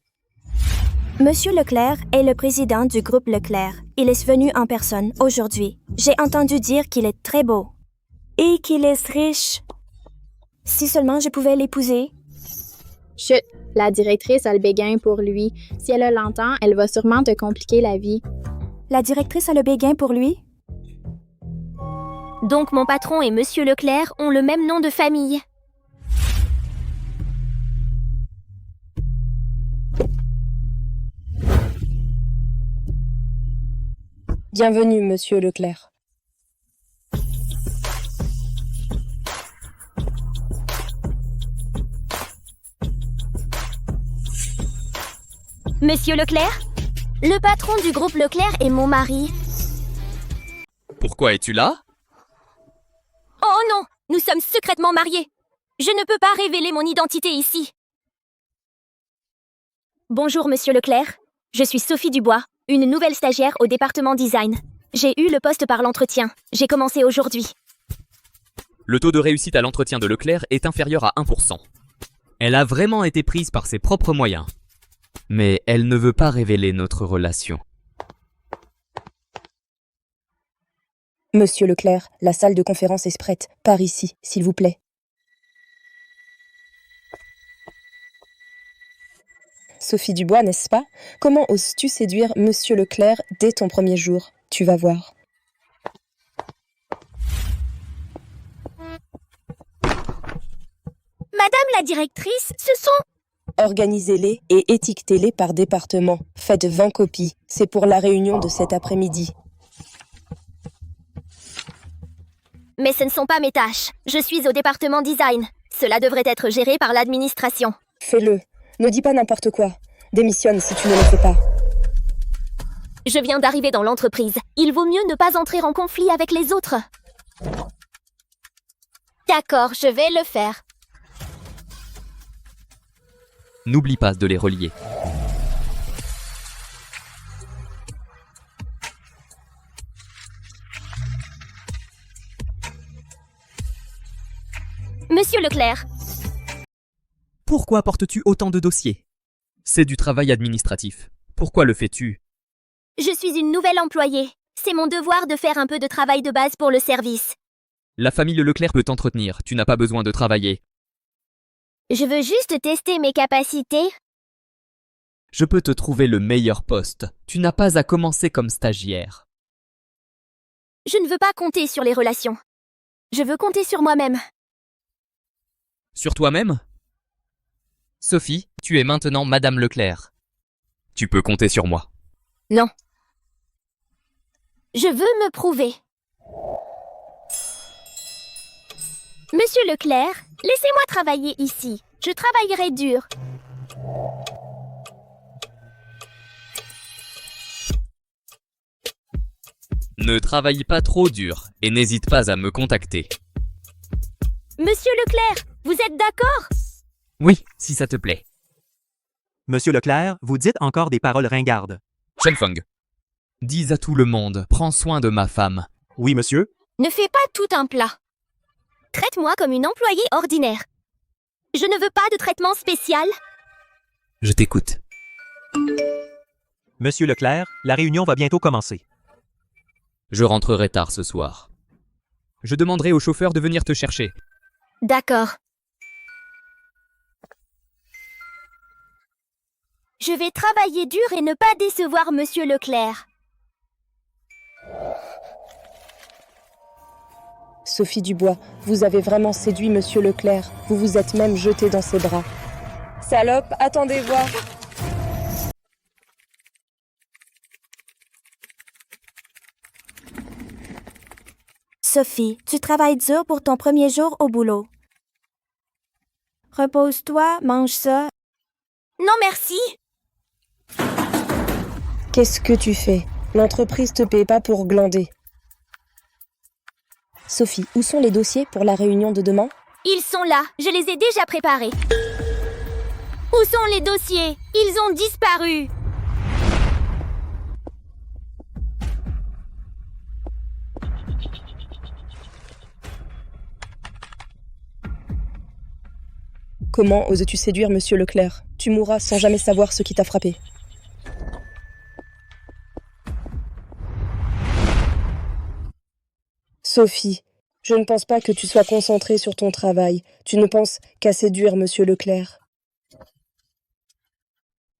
Monsieur Leclerc est le président du groupe Leclerc. Il est venu en personne aujourd'hui. J'ai entendu dire qu'il est très beau. Et qu'il est riche. Si seulement je pouvais l'épouser. Chut, la directrice a le béguin pour lui. Si elle l'entend, elle va sûrement te compliquer la vie. La directrice a le béguin pour lui? Donc mon patron et Monsieur Leclerc ont le même nom de famille. Bienvenue, Monsieur Leclerc. Monsieur Leclerc? Le patron du groupe Leclerc est mon mari. Pourquoi es-tu là? Oh non! Nous sommes secrètement mariés. Je ne peux pas révéler mon identité ici. Bonjour, Monsieur Leclerc. Je suis Sophie Dubois. une nouvelle stagiaire au département design. J'ai eu le poste par l'entretien. J'ai commencé aujourd'hui. Le taux de réussite à l'entretien de Leclerc est inférieur à 1%. Elle a vraiment été prise par ses propres moyens. Mais elle ne veut pas révéler notre relation. Monsieur Leclerc, la salle de conférence est prête. Par ici, s'il vous plaît. Sophie Dubois, n'est-ce pas? Comment oses-tu séduire Monsieur Leclerc dès ton premier jour? Tu vas voir. Madame la directrice, ce sont... Organisez-les et étiquetez-les par département. Faites 20 copies. C'est pour la réunion de cet après-midi. Mais ce ne sont pas mes tâches. Je suis au département design. Cela devrait être géré par l'administration. Fais-le. Ne dis pas n'importe quoi. Démissionne si tu ne le fais pas. Je viens d'arriver dans l'entreprise. Il vaut mieux ne pas entrer en conflit avec les autres. D'accord, je vais le faire. N'oublie pas de les relier. Monsieur Leclerc. Pourquoi portes-tu autant de dossiers? C'est du travail administratif. Pourquoi le fais-tu? Je suis une nouvelle employée. C'est mon devoir de faire un peu de travail de base pour le service. La famille Leclerc peut t'entretenir. Tu n'as pas besoin de travailler. Je veux juste tester mes capacités. Je peux te trouver le meilleur poste. Tu n'as pas à commencer comme stagiaire. Je ne veux pas compter sur les relations. Je veux compter sur moi-même. Sur toi-même? Sophie, tu es maintenant Madame Leclerc. Tu peux compter sur moi. Non. Je veux me prouver. Monsieur Leclerc, laissez-moi travailler ici. Je travaillerai dur. Ne travaille pas trop dur et n'hésite pas à me contacter. Monsieur Leclerc, vous êtes d'accord? Oui, si ça te plaît. Monsieur Leclerc, vous dites encore des paroles ringardes. Shenfeng, dis à tout le monde, prends soin de ma femme. Oui, monsieur. Ne fais pas tout un plat. Traite-moi comme une employée ordinaire. Je ne veux pas de traitement spécial. Je t'écoute. Monsieur Leclerc, la réunion va bientôt commencer. Je rentrerai tard ce soir. Je demanderai au chauffeur de venir te chercher. D'accord. Je vais travailler dur et ne pas décevoir Monsieur Leclerc. Sophie Dubois, vous avez vraiment séduit Monsieur Leclerc. Vous vous êtes même jeté dans ses bras. Salope, attendez voir. Sophie, tu travailles dur pour ton premier jour au boulot. Repose-toi, mange ça. Non, merci. Qu'est-ce que tu fais? L'entreprise te paie pas pour glander. Sophie, où sont les dossiers pour la réunion de demain? Ils sont là, je les ai déjà préparés. Où sont les dossiers? Ils ont disparu. Comment oses-tu séduire Monsieur Leclerc? Tu mourras sans jamais savoir ce qui t'a frappé. Sophie, je ne pense pas que tu sois concentrée sur ton travail. Tu ne penses qu'à séduire Monsieur Leclerc.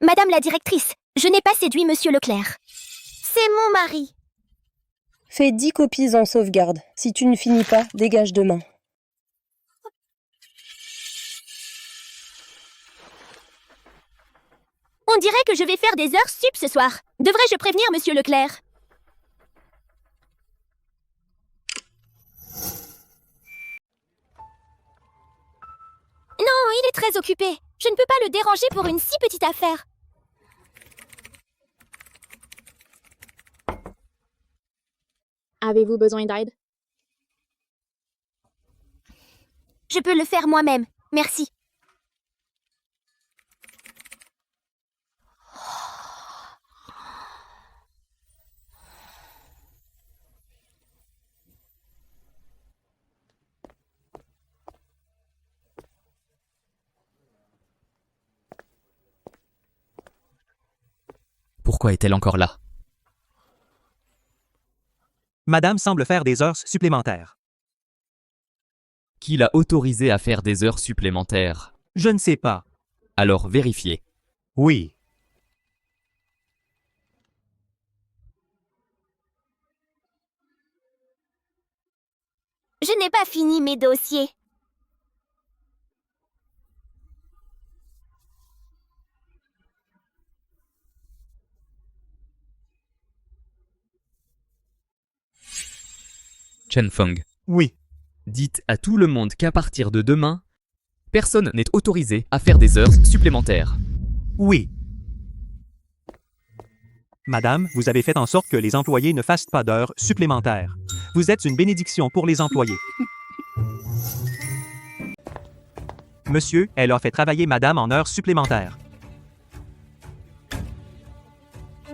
Madame la directrice, je n'ai pas séduit Monsieur Leclerc. C'est mon mari. Fais 10 copies en sauvegarde. Si tu ne finis pas, dégage demain. On dirait que je vais faire des heures sup ce soir. Devrais-je prévenir Monsieur Leclerc? Non, il est très occupé. Je ne peux pas le déranger pour une si petite affaire. Avez-vous besoin d'aide? Je peux le faire moi-même. Merci. Pourquoi est-elle encore là? Madame semble faire des heures supplémentaires. Qui l'a autorisée à faire des heures supplémentaires? Je ne sais pas. Alors vérifiez. Oui. Je n'ai pas fini mes dossiers. Chen Feng. Oui. Dites à tout le monde qu'à partir de demain, personne n'est autorisé à faire des heures supplémentaires. Oui. Madame, vous avez fait en sorte que les employés ne fassent pas d'heures supplémentaires. Vous êtes une bénédiction pour les employés. Monsieur, elle a fait travailler Madame en heures supplémentaires.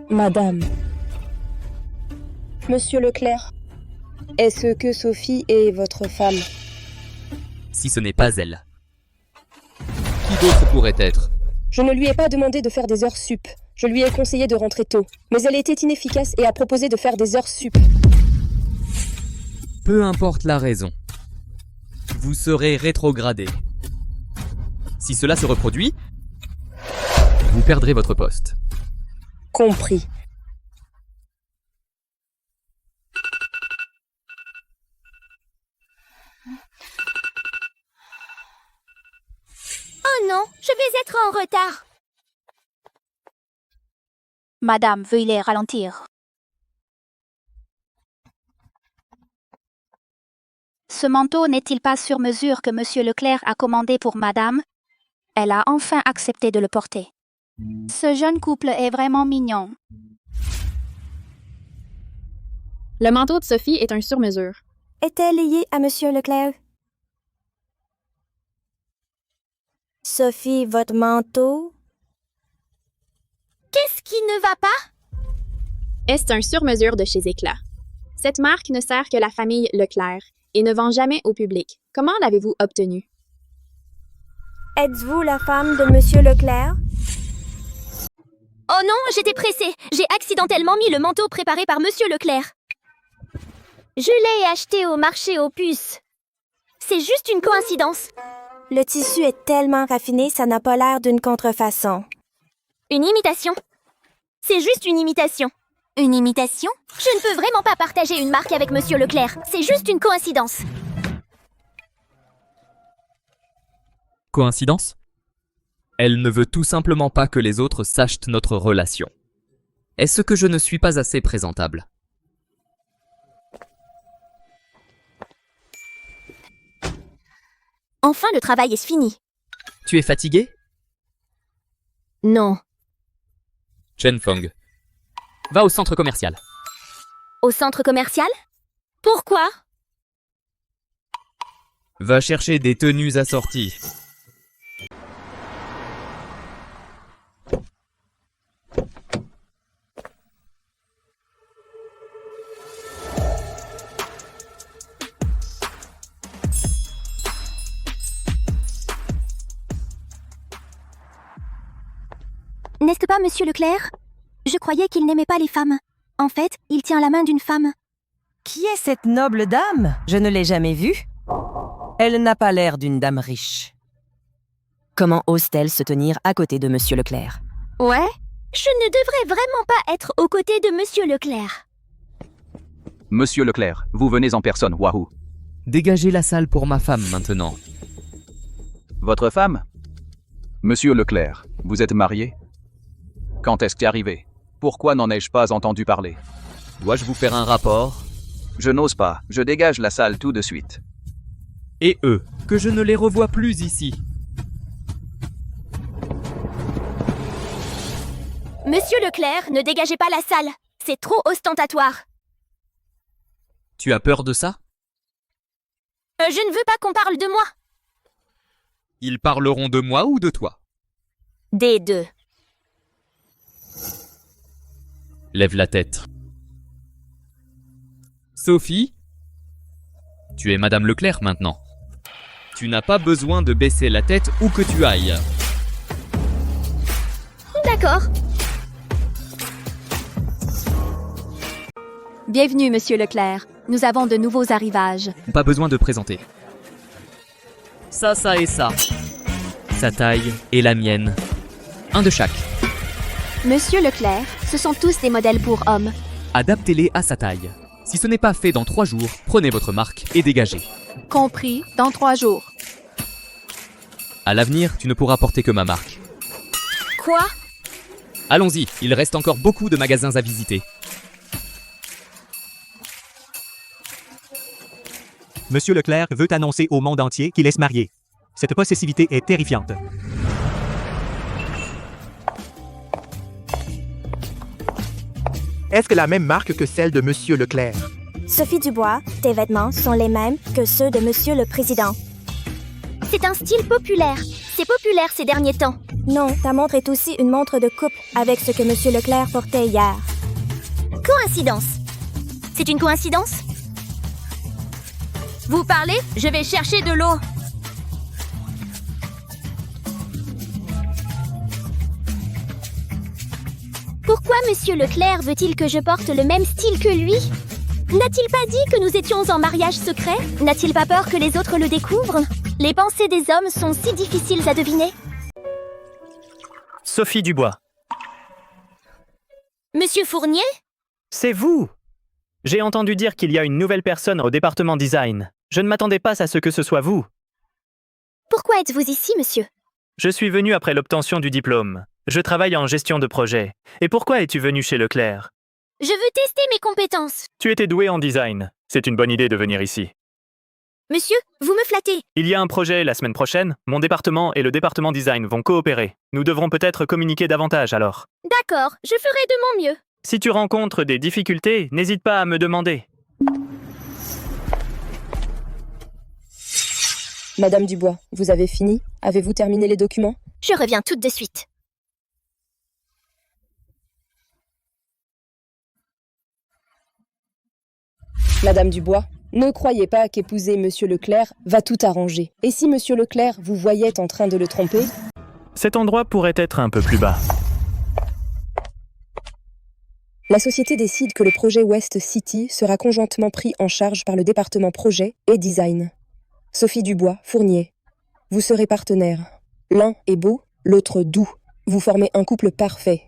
Madame. Monsieur Leclerc, est-ce que Sophie est votre femme? Si ce n'est pas elle. Qui d'autre pourrait être? Je ne lui ai pas demandé de faire des heures sup. Je lui ai conseillé de rentrer tôt. Mais elle était inefficace et a proposé de faire des heures sup. Peu importe la raison. Vous serez rétrogradé. Si cela se reproduit, vous perdrez votre poste. Compris. Oh non, je vais être en retard. Madame, veuillez ralentir. Ce manteau n'est-il pas sur mesure que Monsieur Leclerc a commandé pour Madame? Elle a enfin accepté de le porter. Ce jeune couple est vraiment mignon. Le manteau de Sophie est un sur-mesure. Est-elle liée à Monsieur Leclerc? Sophie, votre manteau? Qu'est-ce qui ne va pas? Est un sur-mesure de chez Éclat. Cette marque ne sert que la famille Leclerc et ne vend jamais au public. Comment l'avez-vous obtenu? Êtes-vous la femme de Monsieur Leclerc? Oh non, j'étais pressée. J'ai accidentellement mis le manteau préparé par Monsieur Leclerc. Je l'ai acheté au marché aux puces. C'est juste une coïncidence. Le tissu est tellement raffiné, ça n'a pas l'air d'une contrefaçon. Une imitation. C'est juste une imitation. Une imitation? Je ne peux vraiment pas partager une marque avec Monsieur Leclerc. C'est juste une coïncidence. Coïncidence? Elle ne veut tout simplement pas que les autres sachent notre relation. Est-ce que je ne suis pas assez présentable? Enfin, le travail est fini. Tu es fatigué? Non. Chen Feng. Va au centre commercial. Au centre commercial? Pourquoi? Va chercher des tenues assorties. N'est-ce pas, Monsieur Leclerc? Je croyais qu'il n'aimait pas les femmes. En fait, il tient la main d'une femme. Qui est cette noble dame? Je ne l'ai jamais vue. Elle n'a pas l'air d'une dame riche. Comment ose-t-elle se tenir à côté de Monsieur Leclerc? Ouais? Je ne devrais vraiment pas être aux côtés de Monsieur Leclerc. Monsieur Leclerc, vous venez en personne, Wahoo. Dégagez la salle pour ma femme maintenant. Votre femme? Monsieur Leclerc, vous êtes marié? Quand est-ce qu'est arrivé? Pourquoi n'en ai-je pas entendu parler? Dois-je vous faire un rapport? Je n'ose pas, je dégage la salle tout de suite. Et eux, que je ne les revois plus ici. Monsieur Leclerc, ne dégagez pas la salle. C'est trop ostentatoire. Tu as peur de ça? Je ne veux pas qu'on parle de moi. Ils parleront de moi ou de toi? Des deux. Lève la tête. Sophie? Tu es Madame Leclerc maintenant. Tu n'as pas besoin de baisser la tête où que tu ailles. D'accord. Bienvenue, Monsieur Leclerc. Nous avons de nouveaux arrivages. Pas besoin de présenter. Ça et ça. Sa taille et la mienne. Un de chaque. Monsieur Leclerc, ce sont tous des modèles pour hommes. Adaptez-les à sa taille. Si ce n'est pas fait dans 3 jours, prenez votre marque et dégagez. Compris, dans 3 jours. À l'avenir, tu ne pourras porter que ma marque. Quoi? Allons-y, il reste encore beaucoup de magasins à visiter. Monsieur Leclerc veut annoncer au monde entier qu'il est marié. Cette possessivité est terrifiante. Est-ce que la même marque que celle de Monsieur Leclerc? Sophie Dubois, tes vêtements sont les mêmes que ceux de Monsieur le Président. C'est un style populaire. C'est populaire ces derniers temps. Non, ta montre est aussi une montre de couple avec ce que Monsieur Leclerc portait hier. Coïncidence. C'est une coïncidence? Vous parlez? Je vais chercher de l'eau. Pourquoi Monsieur Leclerc veut-il que je porte le même style que lui? N'a-t-il pas dit que nous étions en mariage secret? N'a-t-il pas peur que les autres le découvrent? Les pensées des hommes sont si difficiles à deviner. Sophie Dubois. Monsieur Fournier? C'est vous! J'ai entendu dire qu'il y a une nouvelle personne au département design. Je ne m'attendais pas à ce que ce soit vous. Pourquoi êtes-vous ici, monsieur? Je suis venu après l'obtention du diplôme. Je travaille en gestion de projet. Et pourquoi es-tu venu chez Leclerc? Je veux tester mes compétences. Tu étais doué en design. C'est une bonne idée de venir ici. Monsieur, vous me flattez. Il y a un projet la semaine prochaine. Mon département et le département design vont coopérer. Nous devrons peut-être communiquer davantage alors. D'accord, je ferai de mon mieux. Si tu rencontres des difficultés, n'hésite pas à me demander. Madame Dubois, vous avez fini? Avez-vous terminé les documents? Je reviens tout de suite. Madame Dubois, ne croyez pas qu'épouser Monsieur Leclerc va tout arranger. Et si Monsieur Leclerc vous voyait en train de le tromper? Cet endroit pourrait être un peu plus bas. La société décide que le projet West City sera conjointement pris en charge par le département projet et design. Sophie Dubois, Fournier. Vous serez partenaires. L'un est beau, l'autre doux. Vous formez un couple parfait.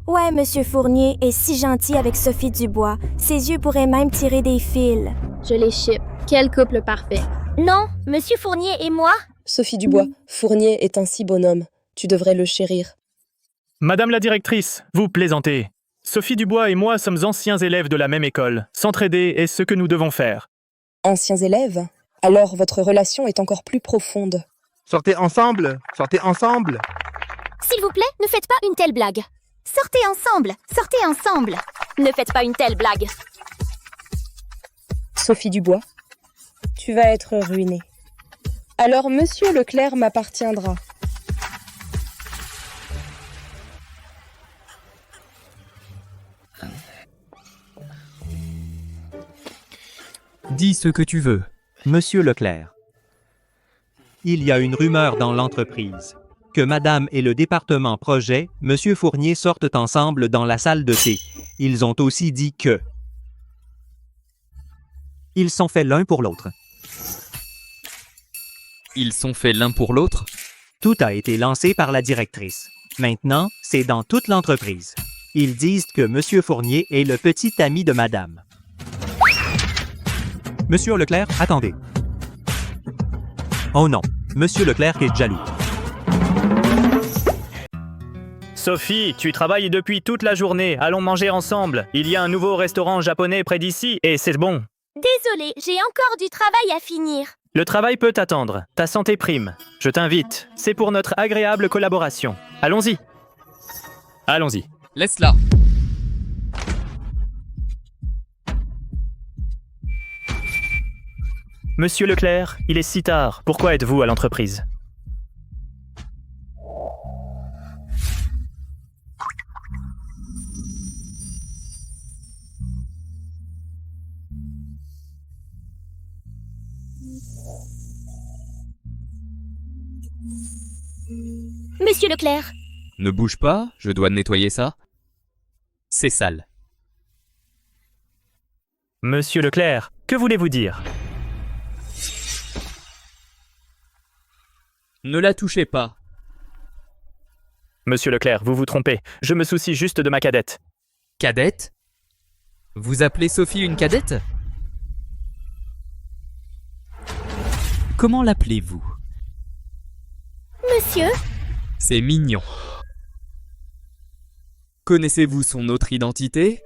Ouais, Monsieur Fournier est si gentil avec Sophie Dubois. Ses yeux pourraient même tirer des fils. Je les ship. Quel couple parfait. Non, Monsieur Fournier et moi? Sophie Dubois, Fournier est un si bon homme. Tu devrais le chérir. Madame la directrice, vous plaisantez. Sophie Dubois et moi sommes anciens élèves de la même école. S'entraider est ce que nous devons faire. Anciens élèves? Alors votre relation est encore plus profonde. Sortez ensemble! Sortez ensemble! S'il vous plaît, ne faites pas une telle blague. Sortez ensemble! Sortez ensemble! Ne faites pas une telle blague. Sophie Dubois, tu vas être ruinée. Alors Monsieur Leclerc m'appartiendra. Dis ce que tu veux. Monsieur Leclerc. Il y a une rumeur dans l'entreprise que Madame et le département projet, Monsieur Fournier, sortent ensemble dans la salle de thé. Ils ont aussi dit que ils sont faits l'un pour l'autre. Ils sont faits l'un pour l'autre? Tout a été lancé par la directrice. Maintenant, c'est dans toute l'entreprise. Ils disent que Monsieur Fournier est le petit ami de Madame. Monsieur Leclerc, attendez. Oh non, Monsieur Leclerc est jaloux. Sophie, tu travailles depuis toute la journée. Allons manger ensemble. Il y a un nouveau restaurant japonais près d'ici et c'est bon. Désolée, j'ai encore du travail à finir. Le travail peut attendre. Ta santé prime. Je t'invite. C'est pour notre agréable collaboration. Allons-y. Allons-y. Laisse-la. Monsieur Leclerc, il est si tard. Pourquoi êtes-vous à l'entreprise? Monsieur Leclerc. Ne bouge pas, je dois nettoyer ça. C'est sale. Monsieur Leclerc, que voulez-vous dire? Ne la touchez pas. Monsieur Leclerc, vous vous trompez. Je me soucie juste de ma cadette. Cadette? Vous appelez Sophie une cadette? Comment l'appelez-vous? Monsieur? C'est mignon. Connaissez-vous son autre identité?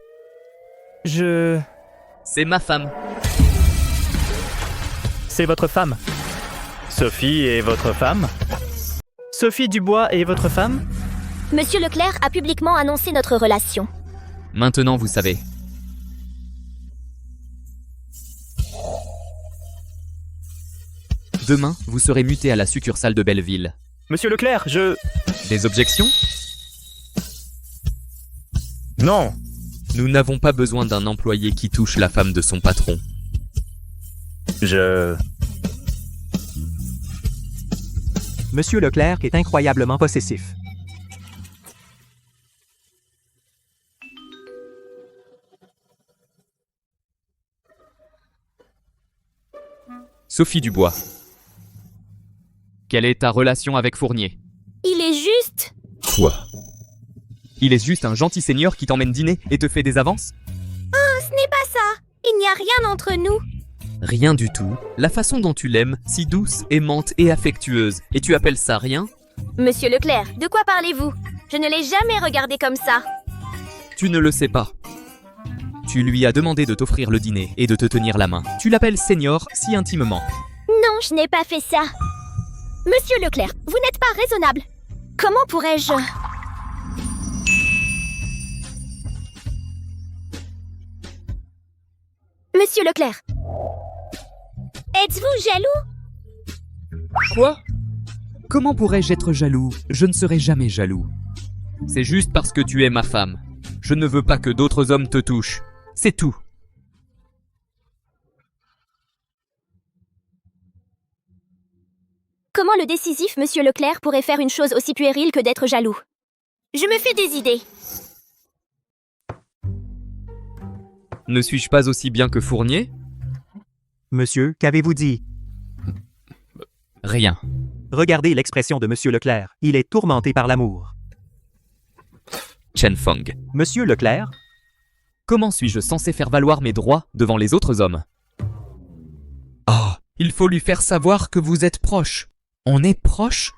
C'est ma femme. C'est votre femme. Sophie est votre femme? Sophie Dubois est votre femme? Monsieur Leclerc a publiquement annoncé notre relation. Maintenant, vous savez. Demain, vous serez muté à la succursale de Belleville. Monsieur Leclerc, Des objections? Non. Nous n'avons pas besoin d'un employé qui touche la femme de son patron. Monsieur Leclerc est incroyablement possessif. Sophie Dubois. Quelle est ta relation avec Fournier? Il est juste... Quoi? Il est juste un gentil seigneur qui t'emmène dîner et te fait des avances? Ah, ce n'est pas ça. Il n'y a rien entre nous. Rien du tout. La façon dont tu l'aimes, si douce, aimante et affectueuse. Et tu appelles ça rien? Monsieur Leclerc, de quoi parlez-vous? Je ne l'ai jamais regardé comme ça. Tu ne le sais pas. Tu lui as demandé de t'offrir le dîner et de te tenir la main. Tu l'appelles seigneur si intimement. Non, je n'ai pas fait ça. Monsieur Leclerc, vous n'êtes pas raisonnable. Comment pourrais-je... Monsieur Leclerc, êtes-vous jaloux? Quoi? Comment pourrais-je être jaloux? Je ne serai jamais jaloux. C'est juste parce que tu es ma femme. Je ne veux pas que d'autres hommes te touchent. C'est tout. Comment le décisif Monsieur Leclerc pourrait faire une chose aussi puérile que d'être jaloux? Je me fais des idées. Ne suis-je pas aussi bien que Fournier? Monsieur, qu'avez-vous dit? Rien. Regardez l'expression de Monsieur Leclerc. Il est tourmenté par l'amour. Chen Feng. Monsieur Leclerc? Comment suis-je censé faire valoir mes droits devant les autres hommes? Oh, il faut lui faire savoir que vous êtes proches. On est proches?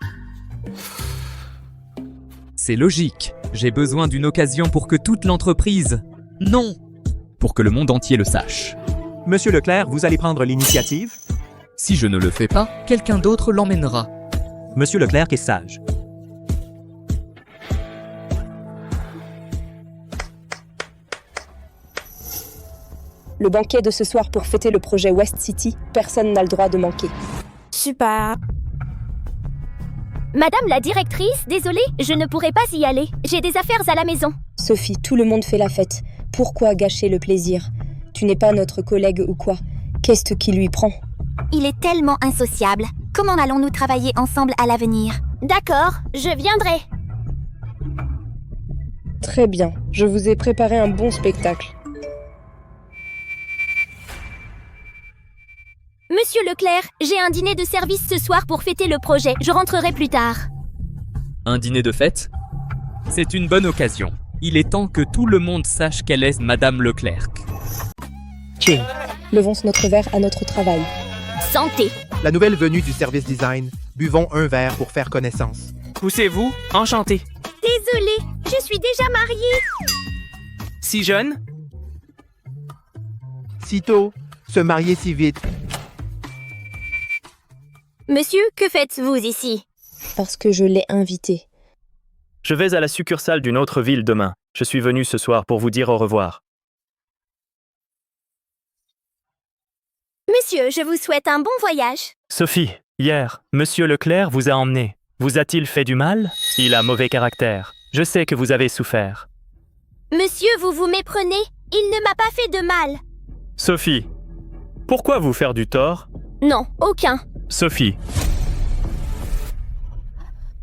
C'est logique. J'ai besoin d'une occasion pour que toute l'entreprise... Non! Pour que le monde entier le sache. Monsieur Leclerc, vous allez prendre l'initiative? Si je ne le fais pas, quelqu'un d'autre l'emmènera. Monsieur Leclerc est sage. Le banquet de ce soir pour fêter le projet West City, personne n'a le droit de manquer. Super. Madame la directrice, désolée, je ne pourrai pas y aller. J'ai des affaires à la maison. Sophie, tout le monde fait la fête. Pourquoi gâcher le plaisir? Tu n'es pas notre collègue ou quoi? Qu'est-ce qui lui prend? Il est tellement insociable. Comment allons-nous travailler ensemble à l'avenir? D'accord, je viendrai. Très bien, je vous ai préparé un bon spectacle. Monsieur Leclerc, j'ai un dîner de service ce soir pour fêter le projet. Je rentrerai plus tard. Un dîner de fête? C'est une bonne occasion. Il est temps que tout le monde sache qu'elle est Madame Leclerc. Cheers. Levons notre verre à notre travail. Santé. La nouvelle venue du service design. Buvons un verre pour faire connaissance. Poussez-vous, enchanté. Désolée, je suis déjà mariée. Si jeune? Si tôt, se marier si vite. Monsieur, que faites-vous ici? Parce que je l'ai invité. Je vais à la succursale d'une autre ville demain. Je suis venu ce soir pour vous dire au revoir. Monsieur, je vous souhaite un bon voyage. Sophie, hier, Monsieur Leclerc vous a emmené. Vous a-t-il fait du mal? Il a mauvais caractère. Je sais que vous avez souffert. Monsieur, vous vous méprenez. Il ne m'a pas fait de mal. Sophie, pourquoi vous faire du tort? Non, aucun. Sophie.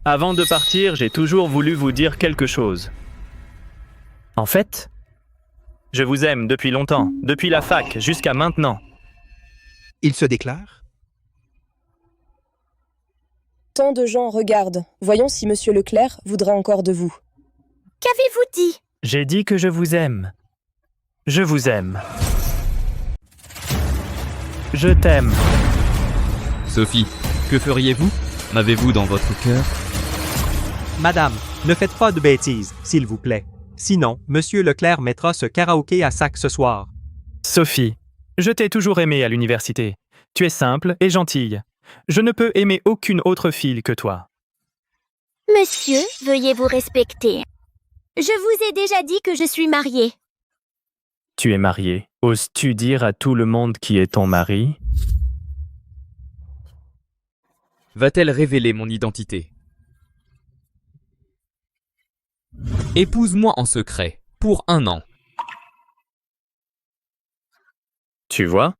Avant de partir, j'ai toujours voulu vous dire quelque chose. En fait, Je vous aime depuis longtemps, depuis la fac jusqu'à maintenant. Il se déclare? Tant de gens regardent. Voyons si Monsieur Leclerc voudra encore de vous. Qu'avez-vous dit? J'ai dit que je vous aime. Je vous aime. Je t'aime. Sophie, que feriez-vous? M'avez-vous dans votre cœur? Madame, ne faites pas de bêtises, s'il vous plaît. Sinon, Monsieur Leclerc mettra ce karaoké à sac ce soir. Sophie, je t'ai toujours aimée à l'université. Tu es simple et gentille. Je ne peux aimer aucune autre fille que toi. Monsieur, veuillez vous respecter. Je vous ai déjà dit que je suis mariée. Tu es mariée. Oses-tu dire à tout le monde qui est ton mari? Va-t-elle révéler mon identité? Épouse-moi en secret, pour 1 an. Tu vois?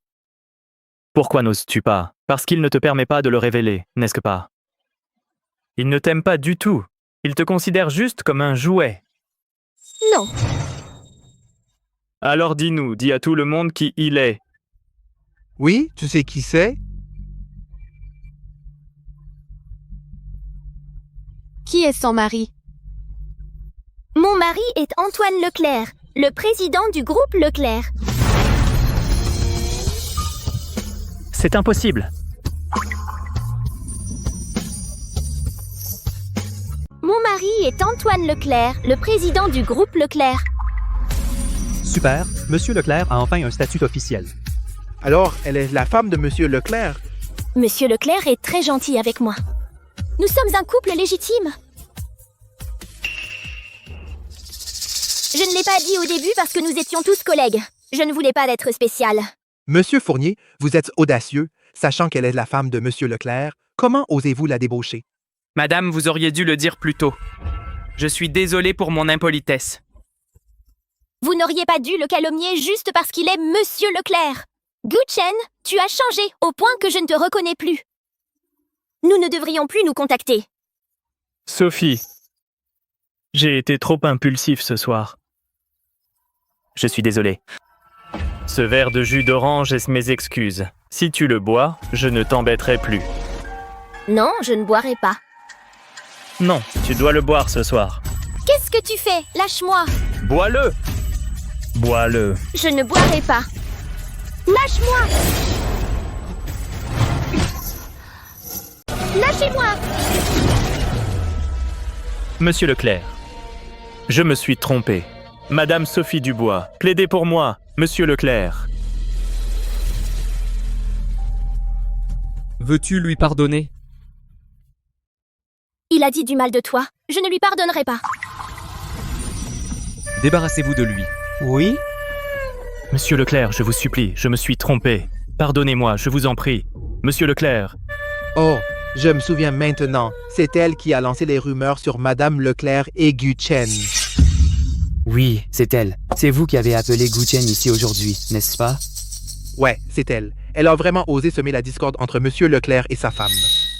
Pourquoi n'oses-tu pas? Parce qu'il ne te permet pas de le révéler, n'est-ce pas? Il ne t'aime pas du tout. Il te considère juste comme un jouet. Non. Alors dis-nous, dis à tout le monde qui il est. Oui, tu sais qui c'est? Qui est son mari? Mon mari est Antoine Leclerc, le président du groupe Leclerc. C'est impossible. Mon mari est Antoine Leclerc, le président du groupe Leclerc. Super, Monsieur Leclerc a enfin un statut officiel. Alors, elle est la femme de Monsieur Leclerc? Monsieur Leclerc est très gentil avec moi. Nous sommes un couple légitime. Je ne l'ai pas dit au début parce que nous étions tous collègues. Je ne voulais pas d'être spécial. Monsieur Fournier, vous êtes audacieux, sachant qu'elle est la femme de Monsieur Leclerc. Comment osez-vous la débaucher? Madame, vous auriez dû le dire plus tôt. Je suis désolé pour mon impolitesse. Vous n'auriez pas dû le calomnier juste parce qu'il est Monsieur Leclerc. Guchen, tu as changé au point que je ne te reconnais plus. Nous ne devrions plus nous contacter. Sophie, j'ai été trop impulsif ce soir. Je suis désolé. Ce verre de jus d'orange est mes excuses. Si tu le bois, je ne t'embêterai plus. Non, je ne boirai pas. Non, tu dois le boire ce soir. Qu'est-ce que tu fais? Lâche-moi. Bois-le! Bois-le. Je ne boirai pas. Lâche-moi! Lâchez-moi! Monsieur Leclerc, je me suis trompé. Madame Sophie Dubois, plaidez pour moi, Monsieur Leclerc. Veux-tu lui pardonner? Il a dit du mal de toi. Je ne lui pardonnerai pas. Débarrassez-vous de lui. Oui? Monsieur Leclerc, je vous supplie, je me suis trompé. Pardonnez-moi, je vous en prie. Monsieur Leclerc. Oh, je me souviens maintenant. C'est elle qui a lancé les rumeurs sur Madame Leclerc et Guchen. Oui, c'est elle. C'est vous qui avez appelé Guchen ici aujourd'hui, n'est-ce pas? Ouais, c'est elle. Elle a vraiment osé semer la discorde entre Monsieur Leclerc et sa femme.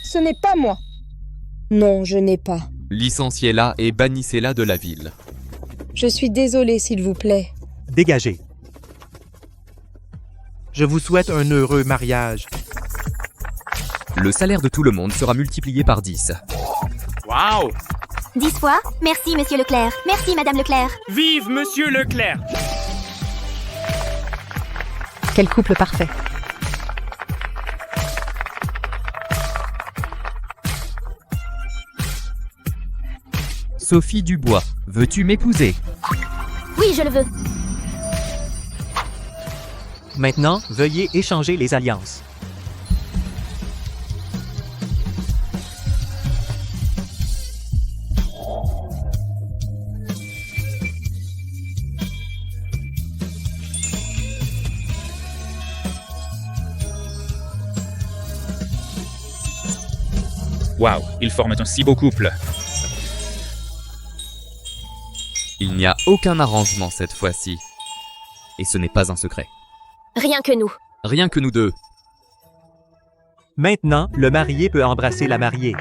Ce n'est pas moi. Non, je n'ai pas. Licenciez-la et bannissez-la de la ville. Je suis désolée, s'il vous plaît. Dégagez. Je vous souhaite un heureux mariage. Le salaire de tout le monde sera multiplié par 10. Waouh! 10 fois? Merci, Monsieur Leclerc. Merci, Madame Leclerc. Vive Monsieur Leclerc! Quel couple parfait. Sophie Dubois, veux-tu m'épouser? Oui, je le veux. Maintenant, veuillez échanger les alliances. Waouh, ils forment un si beau couple. Il n'y a aucun arrangement cette fois-ci. Et ce n'est pas un secret. Rien que nous. Rien que nous deux. Maintenant, le marié peut embrasser la mariée.